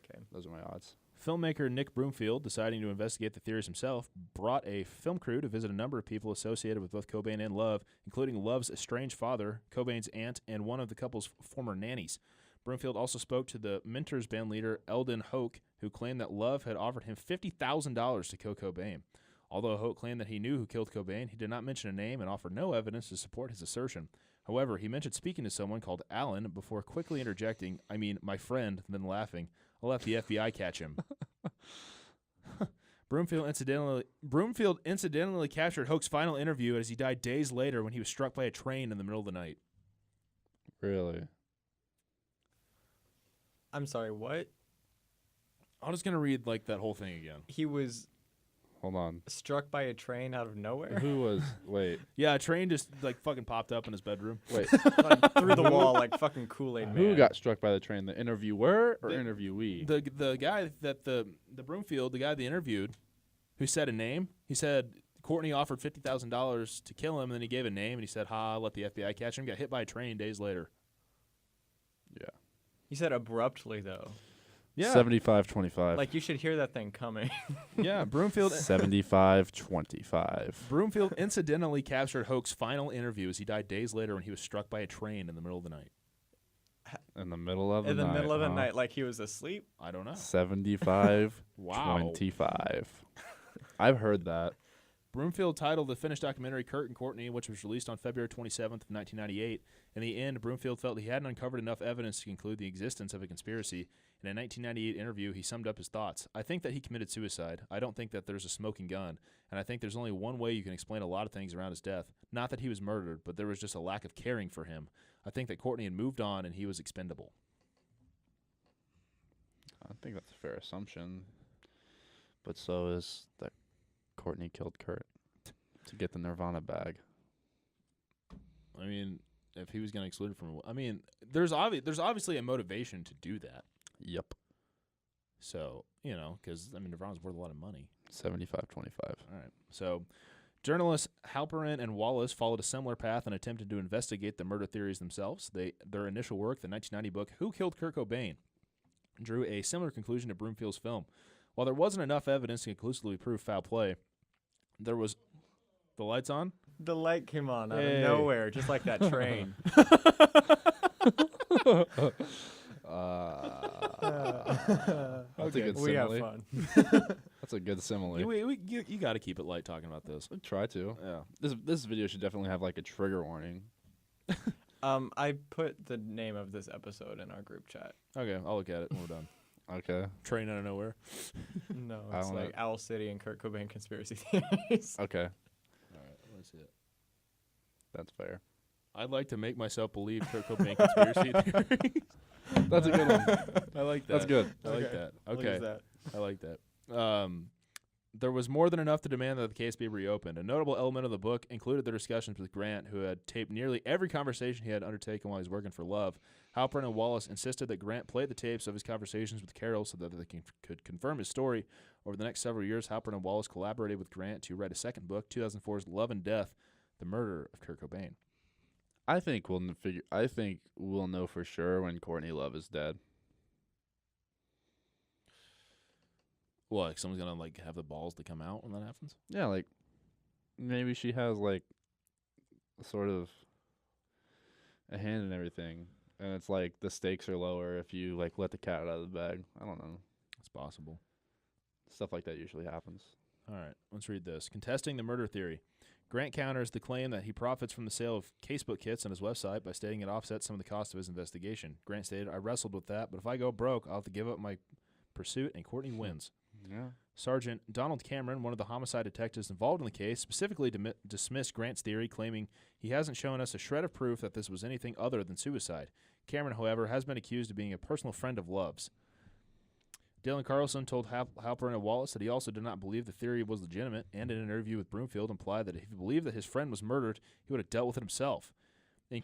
Okay. Those are my odds. Filmmaker Nick Broomfield, deciding to investigate the theories himself, brought a film crew to visit a number of people associated with both Cobain and Love, including Love's estranged father, Cobain's aunt, and one of the couple's former nannies. Broomfield also spoke to the Mentors band leader Eldon Hoke, who claimed that Love had offered him $50,000 to kill Cobain. Although Hoke claimed that he knew who killed Cobain, he did not mention a name and offered no evidence to support his assertion. However, he mentioned speaking to someone called Alan before quickly interjecting, "I mean, my friend," then laughing. "I'll let the FBI catch him." Broomfield incidentally captured Hoke's final interview as he died days later when he was struck by a train in the middle of the night. Really? I'm sorry, what? I'm just gonna read like that whole thing again. He was Hold on. struck by a train out of nowhere? Who was... Wait. Yeah, a train just like fucking popped up in his bedroom. Wait. Like, through the wall like fucking Kool-Aid Man. Who got struck by the train? The interviewer or The- interviewee? The guy that the Broomfield, the guy they interviewed, who said a name, he said Courtney offered $50,000 to kill him, and then he gave a name, and he said, "Ha, let the FBI catch him." Got hit by a train days later. Yeah. You said abruptly, though. Yeah, 75-25. Like, you should hear that thing coming. yeah. Broomfield 75-25. Broomfield incidentally captured Hoke's final interview as he died days later when he was struck by a train in the middle of the night. In the middle of the In the night. middle of the huh? night, like he was asleep. I don't know. 75-25. Wow. I've heard that. Broomfield titled the finished documentary Kurt and Courtney, which was released on February 27th of 1998. In the end, Broomfield felt he hadn't uncovered enough evidence to conclude the existence of a conspiracy. In a 1998 interview, he summed up his thoughts. "I think that he committed suicide. I don't think that there's a smoking gun. And I think there's only one way you can explain a lot of things around his death. Not that he was murdered, but there was just a lack of caring for him. I think that Courtney had moved on and he was expendable." I think that's a fair assumption. But so is that Courtney killed Kurt to get the Nirvana bag. I mean, if he was going to exclude it from... I mean, there's obviously a motivation to do that. Yep. So, because, I mean, Nirvana's worth a lot of money. 75-25. All right. So, journalists Halperin and Wallace followed a similar path and attempted to investigate the murder theories themselves. Their initial work, the 1990 book Who Killed Kurt Cobain, drew a similar conclusion to Broomfield's film. While there wasn't enough evidence to conclusively prove foul play, there was... The lights on? The light came on out Hey. of nowhere, just like that train. That's a good We have simile. fun. That's a good simile. You got to keep it light talking about this. Try to. Yeah. This video should definitely have like a trigger warning. I put the name of this episode in our group chat. Okay, I'll look at it when we're done. Okay. Train out of nowhere. No, I it's don't like know. Owl City and Kurt Cobain conspiracy theories. Okay. All right, let's see it. That's fair. I'd like to make myself believe Kurt Cobain conspiracy theories. That's a good one. I like that. That's good. I like Okay. that. I'll Okay. use that. I like that. There was more than enough to demand that the case be reopened. A notable element of the book included their discussions with Grant, who had taped nearly every conversation he had undertaken while he was working for Love. Halperin and Wallace insisted that Grant played the tapes of his conversations with Carol so that they could confirm his story. Over the next several years, Halperin and Wallace collaborated with Grant to write a second book, 2004's Love and Death, The Murder of Kurt Cobain. I think we'll know for sure when Courtney Love is dead. Well, like someone's gonna like have the balls to come out when that happens. Yeah, like maybe she has like sort of a hand in everything, and it's like the stakes are lower if you like let the cat out of the bag. I don't know. It's possible. Stuff like that usually happens. All right, let's read this. Contesting the murder theory. Grant counters the claim that he profits from the sale of casebook kits on his website by stating it offsets some of the cost of his investigation. Grant stated, I wrestled with that, but if I go broke, I'll have to give up my pursuit, and Courtney wins. Yeah. Sergeant Donald Cameron, one of the homicide detectives involved in the case, specifically dismissed Grant's theory, claiming he hasn't shown us a shred of proof that this was anything other than suicide. Cameron, however, has been accused of being a personal friend of Love's. Dylan Carlson told Halpern and Wallace that he also did not believe the theory was legitimate, and in an interview with Broomfield implied that if he believed that his friend was murdered, he would have dealt with it himself. In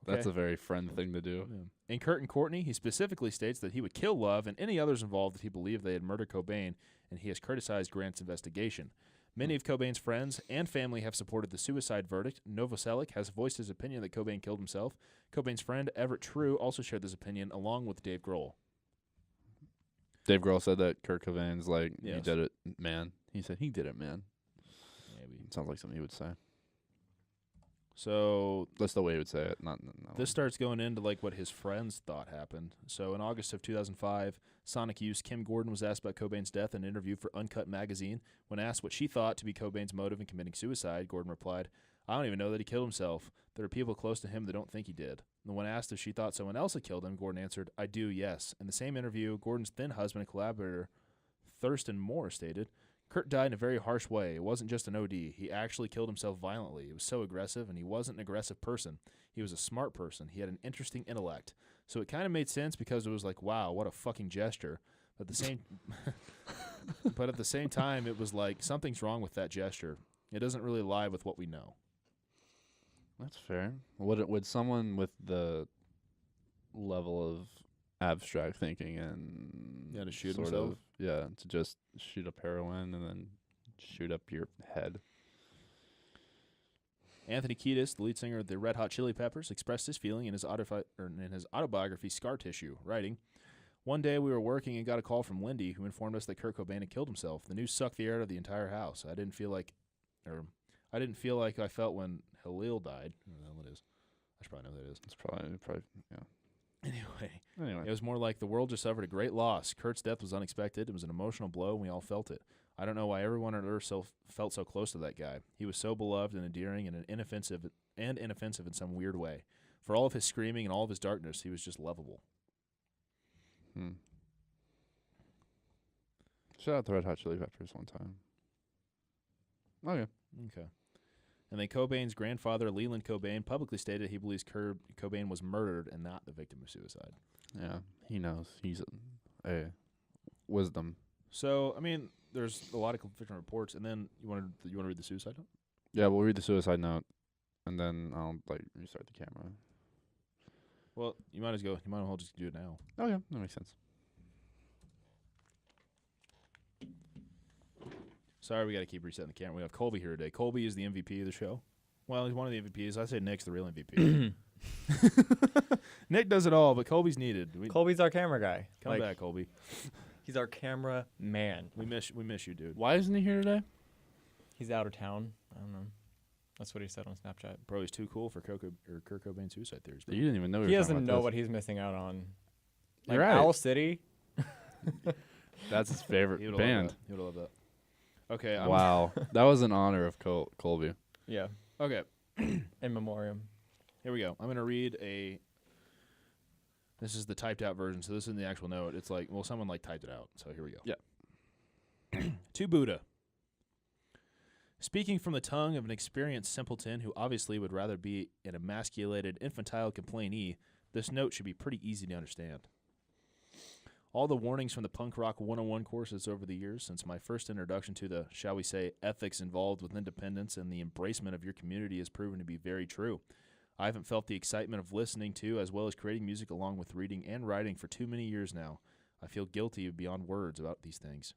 That's a very friend thing to do. In Kurt and Courtney, he specifically states that he would kill Love and any others involved if he believed they had murdered Cobain, and he has criticized Grant's investigation. Many of Cobain's friends and family have supported the suicide verdict. Novoselic has voiced his opinion that Cobain killed himself. Cobain's friend, Everett True, also shared this opinion, along with Dave Grohl. Dave Grohl said that Kurt Cobain's like, he Yes. did it, man. He said he did it, man. Maybe. Sounds like something he would say. So That's the way he would say it. Not this starts going into like what his friends thought happened. So in August of 2005, Sonic Youth's Kim Gordon was asked about Cobain's death in an interview for Uncut Magazine. When asked what she thought to be Cobain's motive in committing suicide, Gordon replied, I don't even know that he killed himself. There are people close to him that don't think he did. And when asked if she thought someone else had killed him, Gordon answered, I do, yes. In the same interview, Gordon's then husband and collaborator, Thurston Moore, stated, Kurt died in a very harsh way. It wasn't just an OD. He actually killed himself violently. It was so aggressive, and he wasn't an aggressive person. He was a smart person. He had an interesting intellect. So it kind of made sense because it was like, wow, what a fucking gesture. But at the same time, it was like something's wrong with that gesture. It doesn't really lie with what we know. That's fair. Would someone with the level of abstract thinking and Yeah, to shoot sort himself? of, yeah, to just shoot up heroin and then shoot up your head? Anthony Kiedis, the lead singer of the Red Hot Chili Peppers, expressed his feeling in his autobiography, Scar Tissue, writing, One day we were working and got a call from Lindy, who informed us that Kurt Cobain had killed himself. The news sucked the air out of the entire house. I didn't feel like I felt when Halil died. I don't know what it is. I should probably know who that is. It's probably yeah. Anyway, it was more like the world just suffered a great loss. Kurt's death was unexpected. It was an emotional blow, and we all felt it. I don't know why everyone on Earth felt so close to that guy. He was so beloved and endearing and inoffensive in some weird way. For all of his screaming and all of his darkness, he was just lovable. Shout out the Red Hot Chili Peppers one time. Okay. And then Cobain's grandfather, Leland Cobain, publicly stated he believes Kurt Cobain was murdered and not the victim of suicide. Yeah, he knows. He's a wisdom. So, I mean, there's a lot of conflicting reports. And then you want to read the suicide note? Yeah, we'll read the suicide note, and then I'll restart the camera. Well, you might as well just do it now. Okay, that makes sense. Sorry, we got to keep resetting the camera. We have Colby here today. Colby is the MVP of the show. Well, he's one of the MVPs. I say Nick's the real MVP. Nick does it all, but Colby's needed. Colby's our camera guy. Come back, Colby. He's our camera man. We miss you, dude. Why isn't he here today? He's out of town. I don't know. That's what he said on Snapchat. Bro, he's too cool for Kurt Cobain suicide theories. You didn't even know. He doesn't know what he's missing out on. Like You're right. Owl City. That's his He favorite would band. He would love that. Okay. Wow, that was in honor of Colby. Yeah. Okay. In memoriam. Here we go. I'm going to read this is the typed out version, so this isn't the actual note. It's like, well, someone typed it out. So here we go. Yeah. To Buddha. Speaking from the tongue of an experienced simpleton who obviously would rather be an emasculated infantile complainee, this note should be pretty easy to understand. All the warnings from the Punk Rock 101 courses over the years, since my first introduction to the, shall we say, ethics involved with independence and the embracement of your community has proven to be very true. I haven't felt the excitement of listening to as well as creating music along with reading and writing for too many years now. I feel guilty beyond words about these things.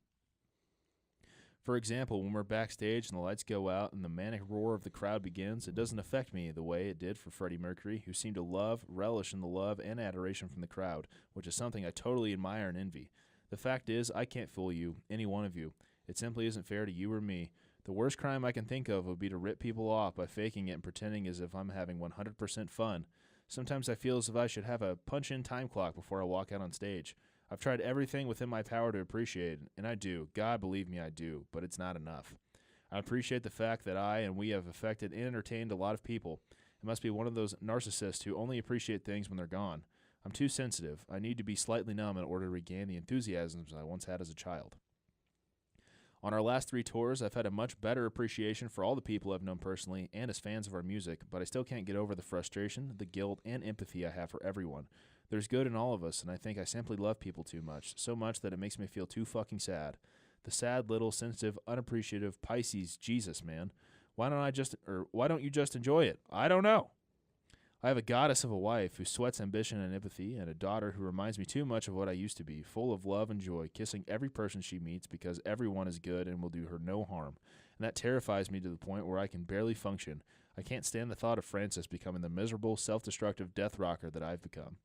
For example, when we're backstage and the lights go out and the manic roar of the crowd begins, it doesn't affect me the way it did for Freddie Mercury, who seemed to relish in the love and adoration from the crowd, which is something I totally admire and envy. The fact is, I can't fool you, any one of you. It simply isn't fair to you or me. The worst crime I can think of would be to rip people off by faking it and pretending as if I'm having 100% fun. Sometimes I feel as if I should have a punch-in time clock before I walk out on stage. I've tried everything within my power to appreciate it, and I do. God, believe me, I do, but it's not enough. I appreciate the fact that I and we have affected and entertained a lot of people. It must be one of those narcissists who only appreciate things when they're gone. I'm too sensitive. I need to be slightly numb in order to regain the enthusiasms I once had as a child. On our last 3 tours, I've had a much better appreciation for all the people I've known personally and as fans of our music, but I still can't get over the frustration, the guilt, and empathy I have for everyone. There's good in all of us, and I think I simply love people too much, so much that it makes me feel too fucking sad. The sad, little, sensitive, unappreciative Pisces Jesus, man. Why don't you just enjoy it? I don't know. I have a goddess of a wife who sweats ambition and empathy, and a daughter who reminds me too much of what I used to be, full of love and joy, kissing every person she meets because everyone is good and will do her no harm. And that terrifies me to the point where I can barely function. I can't stand the thought of Francis becoming the miserable, self-destructive death rocker that I've become.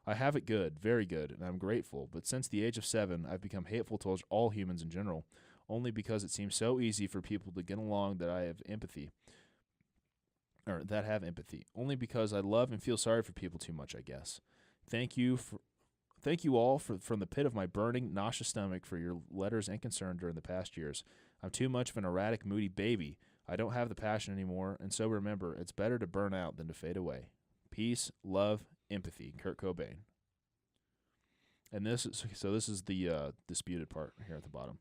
I have it good, very good, and I'm grateful, but since the age of 7, I've become hateful towards all humans in general, only because it seems so easy for people to get along that have empathy, only because I love and feel sorry for people too much, I guess. Thank you all from the pit of my burning, nauseous stomach for your letters and concern during the past years. I'm too much of an erratic, moody baby. I don't have the passion anymore, and so remember, it's better to burn out than to fade away. Peace, love, empathy, Kurt Cobain. And this is the disputed part here at the bottom.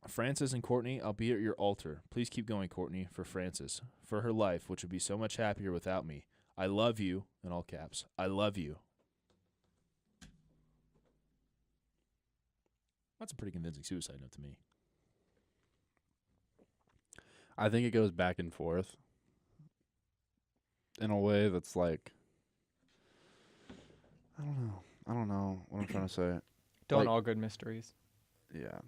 Francis and Courtney, I'll be at your altar. Please keep going, Courtney, for Francis, for her life, which would be so much happier without me. I love you, in all caps. I love you. That's a pretty convincing suicide note to me. I think it goes back and forth in a way that's like, I don't know what I'm trying to say. Don't Like- all good mysteries. Yeah.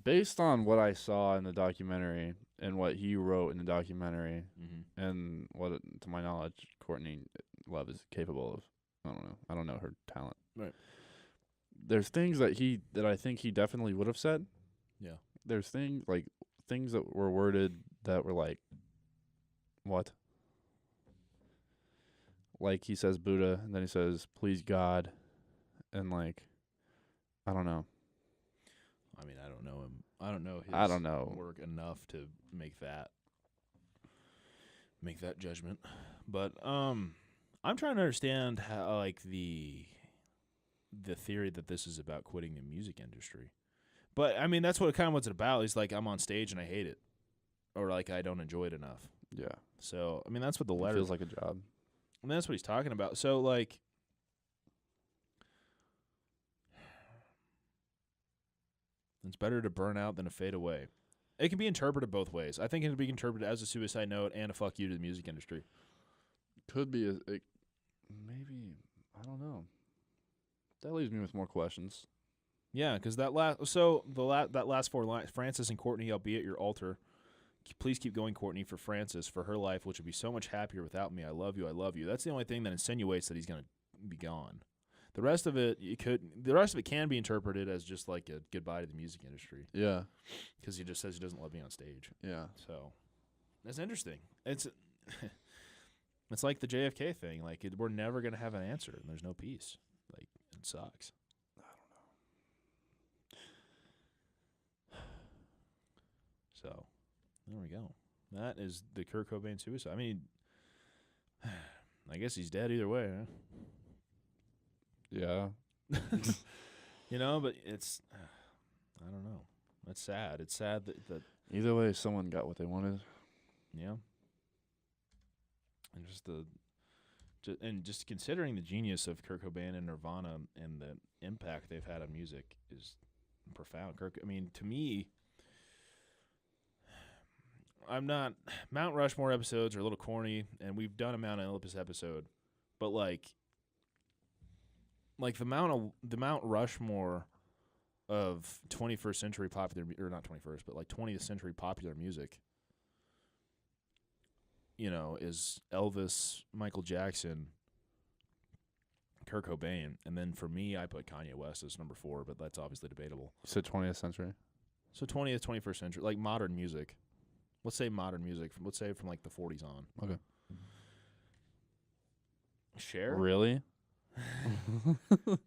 Based on what I saw in the documentary and what he wrote in the documentary, Mm-hmm. and what, to my knowledge, Courtney Love is capable of. I don't know her talent. Right. There's things that I think he definitely would have said. Yeah. There's things that were worded that were like, what? Like he says Buddha, and then he says, please God, and like, I don't know. I mean, I don't know him. I don't know his I don't know. work enough to make that judgment. But I'm trying to understand how, like, the theory that this is about quitting the music industry. But I mean, that's what's about. He's like, I'm on stage and I hate it, or like I don't enjoy it enough. Yeah. So I mean, that's what the It letter feels like a job. I mean, that's what he's talking about. So like, it's better to burn out than to fade away. It can be interpreted both ways. I think it can be interpreted as a suicide note and a fuck you to the music industry. Could be maybe, I don't know. That leaves me with more questions. Yeah, because that last 4 lines, Francis and Courtney, I'll be at your altar. Please keep going, Courtney, for Francis, for her life, which would be so much happier without me. I love you. I love you. That's the only thing that insinuates that he's gonna be gone. The rest of it can be interpreted as just like a goodbye to the music industry, Yeah. because he just says he doesn't love me on stage. Yeah. So that's interesting. It's it's like the JFK thing. Like we're never gonna have an answer, and there's no peace. Like it sucks. So there we go. That is the Kurt Cobain suicide. I mean, I guess he's dead either way, huh? Yeah. You know, but it's I don't know. That's sad. It's sad that Either way, someone got what they wanted. yeah. And just considering the genius of Kurt Cobain and Nirvana and the impact they've had on music is profound. I mean, to me, I'm not Mount Rushmore episodes are a little corny, and we've done a Mount Olympus episode, but like the Mount Rushmore of 21st century popular, or not 21st, but like 20th century popular music, you know, is Elvis, Michael Jackson, Kurt Cobain, and then for me, I put Kanye West as number 4, but that's obviously debatable. You said 20th century. So 20th, 21st century, like modern music. Let's say modern music. Let's say from like the 40s on. Okay. Cher. Really?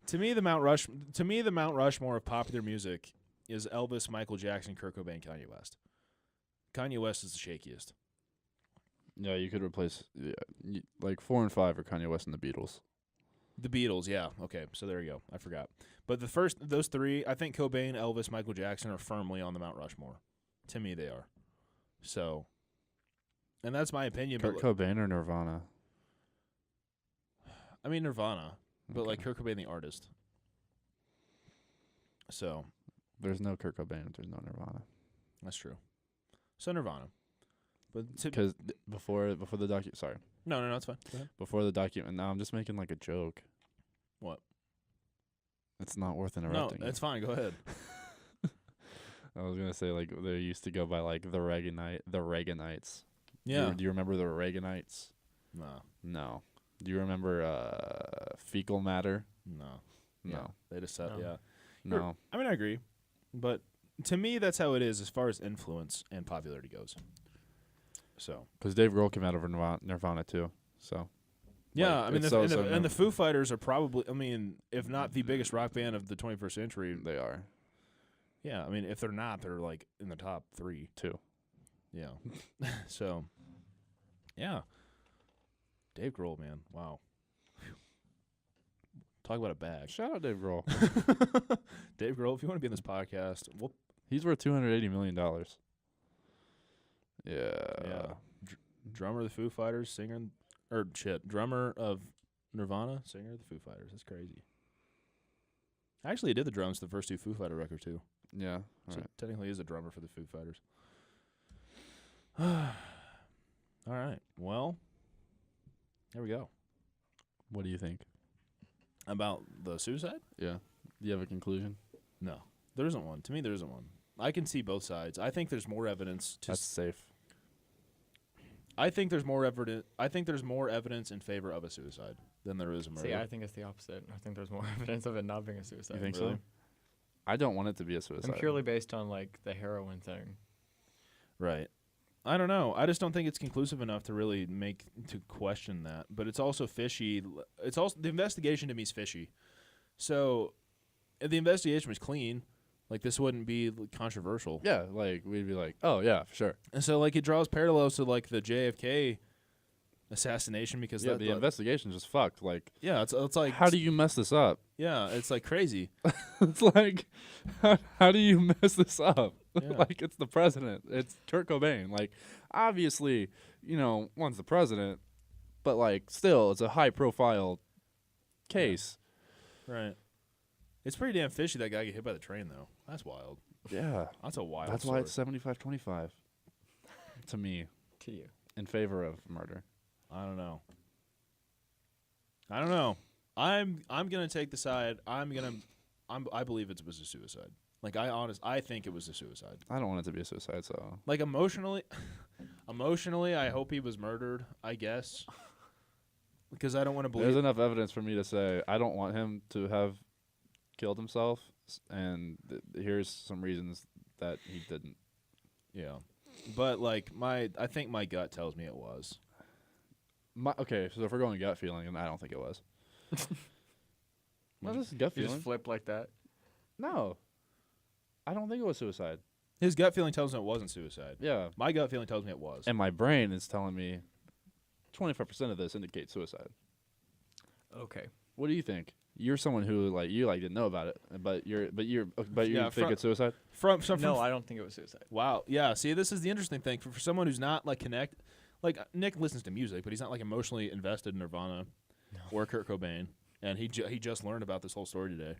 To me, the Mount Rushmore of popular music is Elvis, Michael Jackson, Kurt Cobain, Kanye West. Kanye West is the shakiest. Yeah, you could replace like 4 and 5 are Kanye West and the Beatles. The Beatles, yeah. Okay, so there you go. I forgot. But those 3, I think Cobain, Elvis, Michael Jackson are firmly on the Mount Rushmore. To me, they are. So, and that's my opinion. Kurt but Cobain or Nirvana? I mean Nirvana, but Okay. like Kurt Cobain, the artist. So There's no Kurt Cobain if there's no Nirvana. that's true. So Nirvana, but Because before the sorry, no, it's fine. Go ahead. before the document. Now I'm just making like a joke. What? It's not worth No, interrupting. that's fine. Go ahead. I was gonna say like they used to go by like the Reaganites. Yeah. Do you remember the Reaganites? No. No. Do you remember fecal matter? No. No. Yeah. They just said, No. yeah. No. I mean, I agree, but to me, that's how it is as far as influence and popularity goes. So. Because Dave Grohl came out of Nirvana too. So. Yeah, Like, I mean, it's and the Foo Fighters are probably, I mean, if not the biggest rock band of the 21st century, They are yeah, I mean, if they're not, they're like in the top 3. too. Yeah. So, yeah. Dave Grohl, man. Wow. Whew. Talk about a bag. Shout out Dave Grohl. Dave Grohl, if you want to be in this podcast, we'll He's worth $280 million. Yeah. drummer of the Foo Fighters, drummer of Nirvana, singer of the Foo Fighters. That's crazy. Actually, he did the drums to the first 2 Foo Fighter records, too. Yeah. So Right. technically he is a drummer for the Foo Fighters. All right. Well, there we go. What do you think? About the suicide? Yeah. Do you have a conclusion? No. There isn't one. To me, there isn't one. I can see both sides. I think there's more evidence to That's safe. I think there's more evidence in favor of a suicide than there is a murder. See, I think it's the opposite. I think there's more evidence of it not being a suicide. You think Really? so? I don't want it to be a suicide. And purely based on like the heroin thing. Right. I don't know. I just don't think it's conclusive enough to really to question that. But it's also fishy. It's also the investigation to me is fishy. So, if the investigation was clean, like this wouldn't be controversial. Yeah, like we'd be like, oh yeah, for sure. And so like it draws parallels to like the JFK assassination because Yeah, the investigation's just fucked. Like, yeah, it's like how do you mess this up? yeah, it's like crazy. It's like, how do you mess this up? Yeah. Like, it's the president. It's Kurt Cobain. Like, obviously, one's the president, but like, still, it's a high-profile case. Right. It's pretty damn fishy that guy get hit by the train though. That's wild. Yeah, That's a wild. that's why it's 75-25 to me To you. in favor of murder. I don't know. I'm gonna take the side. I believe it was a suicide. Like I think it was a suicide. I don't want it to be a suicide, so Like emotionally, I hope he was murdered. I guess because I don't want to believe. there's enough evidence for me to say I don't want him to have killed himself, and here's some reasons that he didn't. Yeah, but like I think my gut tells me it was. Okay, so if we're going gut feeling, then I don't think it was. What is gut You feeling? just flip like that. No, I don't think it was suicide. His gut feeling tells him it wasn't suicide. Yeah, My gut feeling tells me it was. and my brain is telling me 25% of this indicates suicide. Okay. What do you think? You're someone who didn't know about it, but you Yeah, think it's suicide. From No, I don't think it was suicide. Wow. Yeah. See, this is the interesting thing for someone who's not like connected. Like Nick listens to music, but he's not like emotionally invested in Nirvana or Kurt Cobain, and he just learned about this whole story today.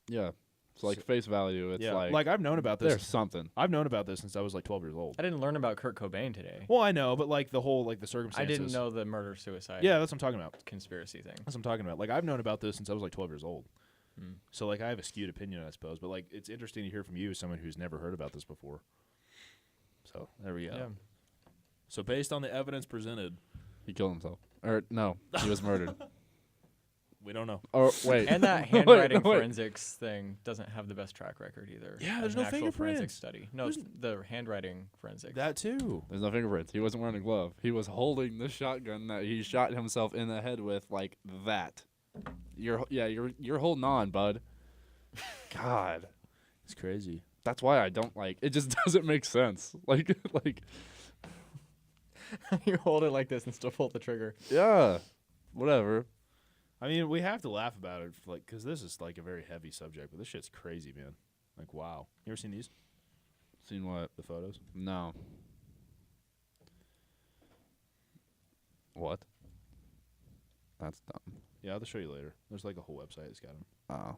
Yeah, so like face value, it's yeah. like I've known about there's this. something. I've known about this since I was like 12 years old. I didn't learn about Kurt Cobain today. Well, I know, but like the whole like the I circumstances. didn't know the murder-suicide Yeah, that's what I'm talking about. conspiracy thing. That's what I'm talking about. Like I've known about this since I was like 12 years old. Mm. So like I have a skewed opinion, I suppose. But like it's interesting to hear from you, as someone who's never heard about this before. So there we go. Yeah. So based on the evidence presented, He killed himself, or no, he was murdered. We don't know. Or wait. And that Wait, handwriting wait. forensics thing doesn't have the best track record either. Yeah, as there's an no actual fingerprints. forensics study. No, There's- the handwriting forensics. That too. There's no fingerprints. He wasn't wearing a glove. He was holding the shotgun that he shot himself in the head with, like that. You're holding on, bud. God, It's crazy. that's why I don't like. It just doesn't make sense. Like You hold it like this and still pull the trigger. yeah, whatever. I mean, we have to laugh about it, like, because this is like a very heavy subject, but this shit's crazy, man. Like, wow. You ever seen these? Seen what? The photos? No. What? That's dumb. Yeah, I'll show you later. There's like a whole website that's got them. Oh.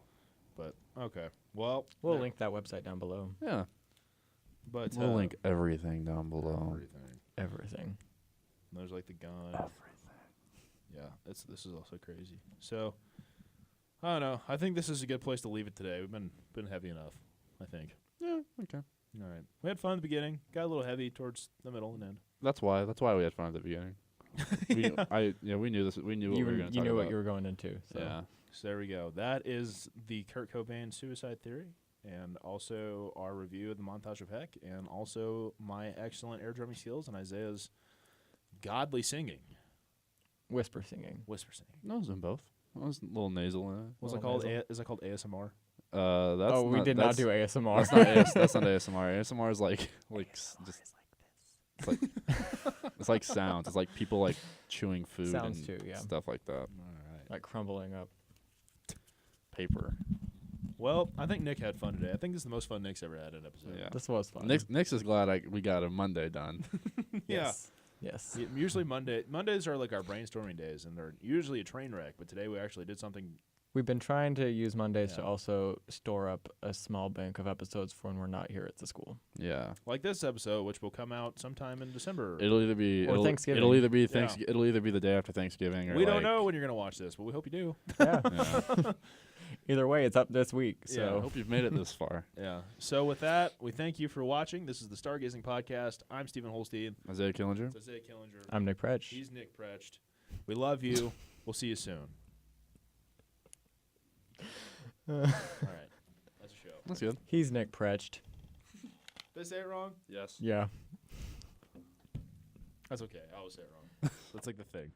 But okay, well, We'll there- link that website down below. Yeah. But We'll link everything down below. everything. Everything. There's like the gun. Yeah, this is also crazy. So I don't know. I think this is a good place to leave it today. We've been heavy enough, I think. Yeah. Okay. All right, we had fun at the beginning. Got a little heavy towards the middle and end. That's why we had fun at the beginning. We knew this. We knew what we were going to talk You knew about. what you were going into. So. Yeah. So there we go. That is the Kurt Cobain Suicide Theory, and also our review of the Montage of Heck, and also my excellent air drumming skills and Isaiah's godly singing, Whisper singing. whisper singing. No, it was in both. I was a little nasal in it. What's it Little called? nasal. Is that called ASMR? That's Oh, we did not do ASMR. That's not that's not ASMR. ASMR is like just it's like it's like sounds. It's like people like chewing food Sounds and too, yeah. stuff like that. All right. Like crumbling up. Paper. Well, I think Nick had fun today. I think this is the most fun Nick's ever had in an episode. Yeah. This was fun. Nick's is glad we got a Monday done. Yeah. Yes. Usually Mondays are like our brainstorming days, and they're usually a train wreck. But today we actually did something. We've been trying to use Mondays to Yeah. also store up a small bank of episodes for when we're not here at the school. Yeah. Like this episode, which will come out sometime in December. It'll either be Or Thanksgiving. It'll either be Yeah. It'll either be the day after Thanksgiving or We don't like- know when you're gonna watch this, but we hope you do. Yeah. Yeah. Either way, it's up this week. I So hope you've made it this far. Yeah. So with that, we thank you for watching. This is the Stargazing Podcast. I'm Stephen Holstein. Isaiah Killinger. That's Isaiah Killinger. I'm Nick Pretch. He's Nick Precht. We love you. We'll see you soon. All right. That's a show. That's good. He's Nick Pretched. Did I say it wrong? Yes. Yeah. That's okay. I always say it wrong. That's like the thing.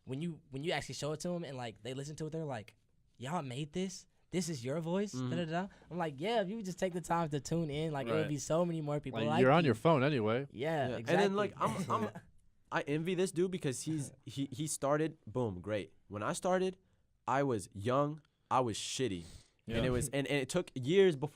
When you actually show it to them and like they listen to it, they're like, "Y'all made this. This is your voice." Da, da, da. I'm like, "Yeah, if you would just take the time to tune in, like it Right. would be so many more people Like, like you're on you." your phone anyway. Yeah, Yeah. exactly. And then like I envy this dude because he started boom great. When I started, I was young, I was shitty, Yeah. and it took years before.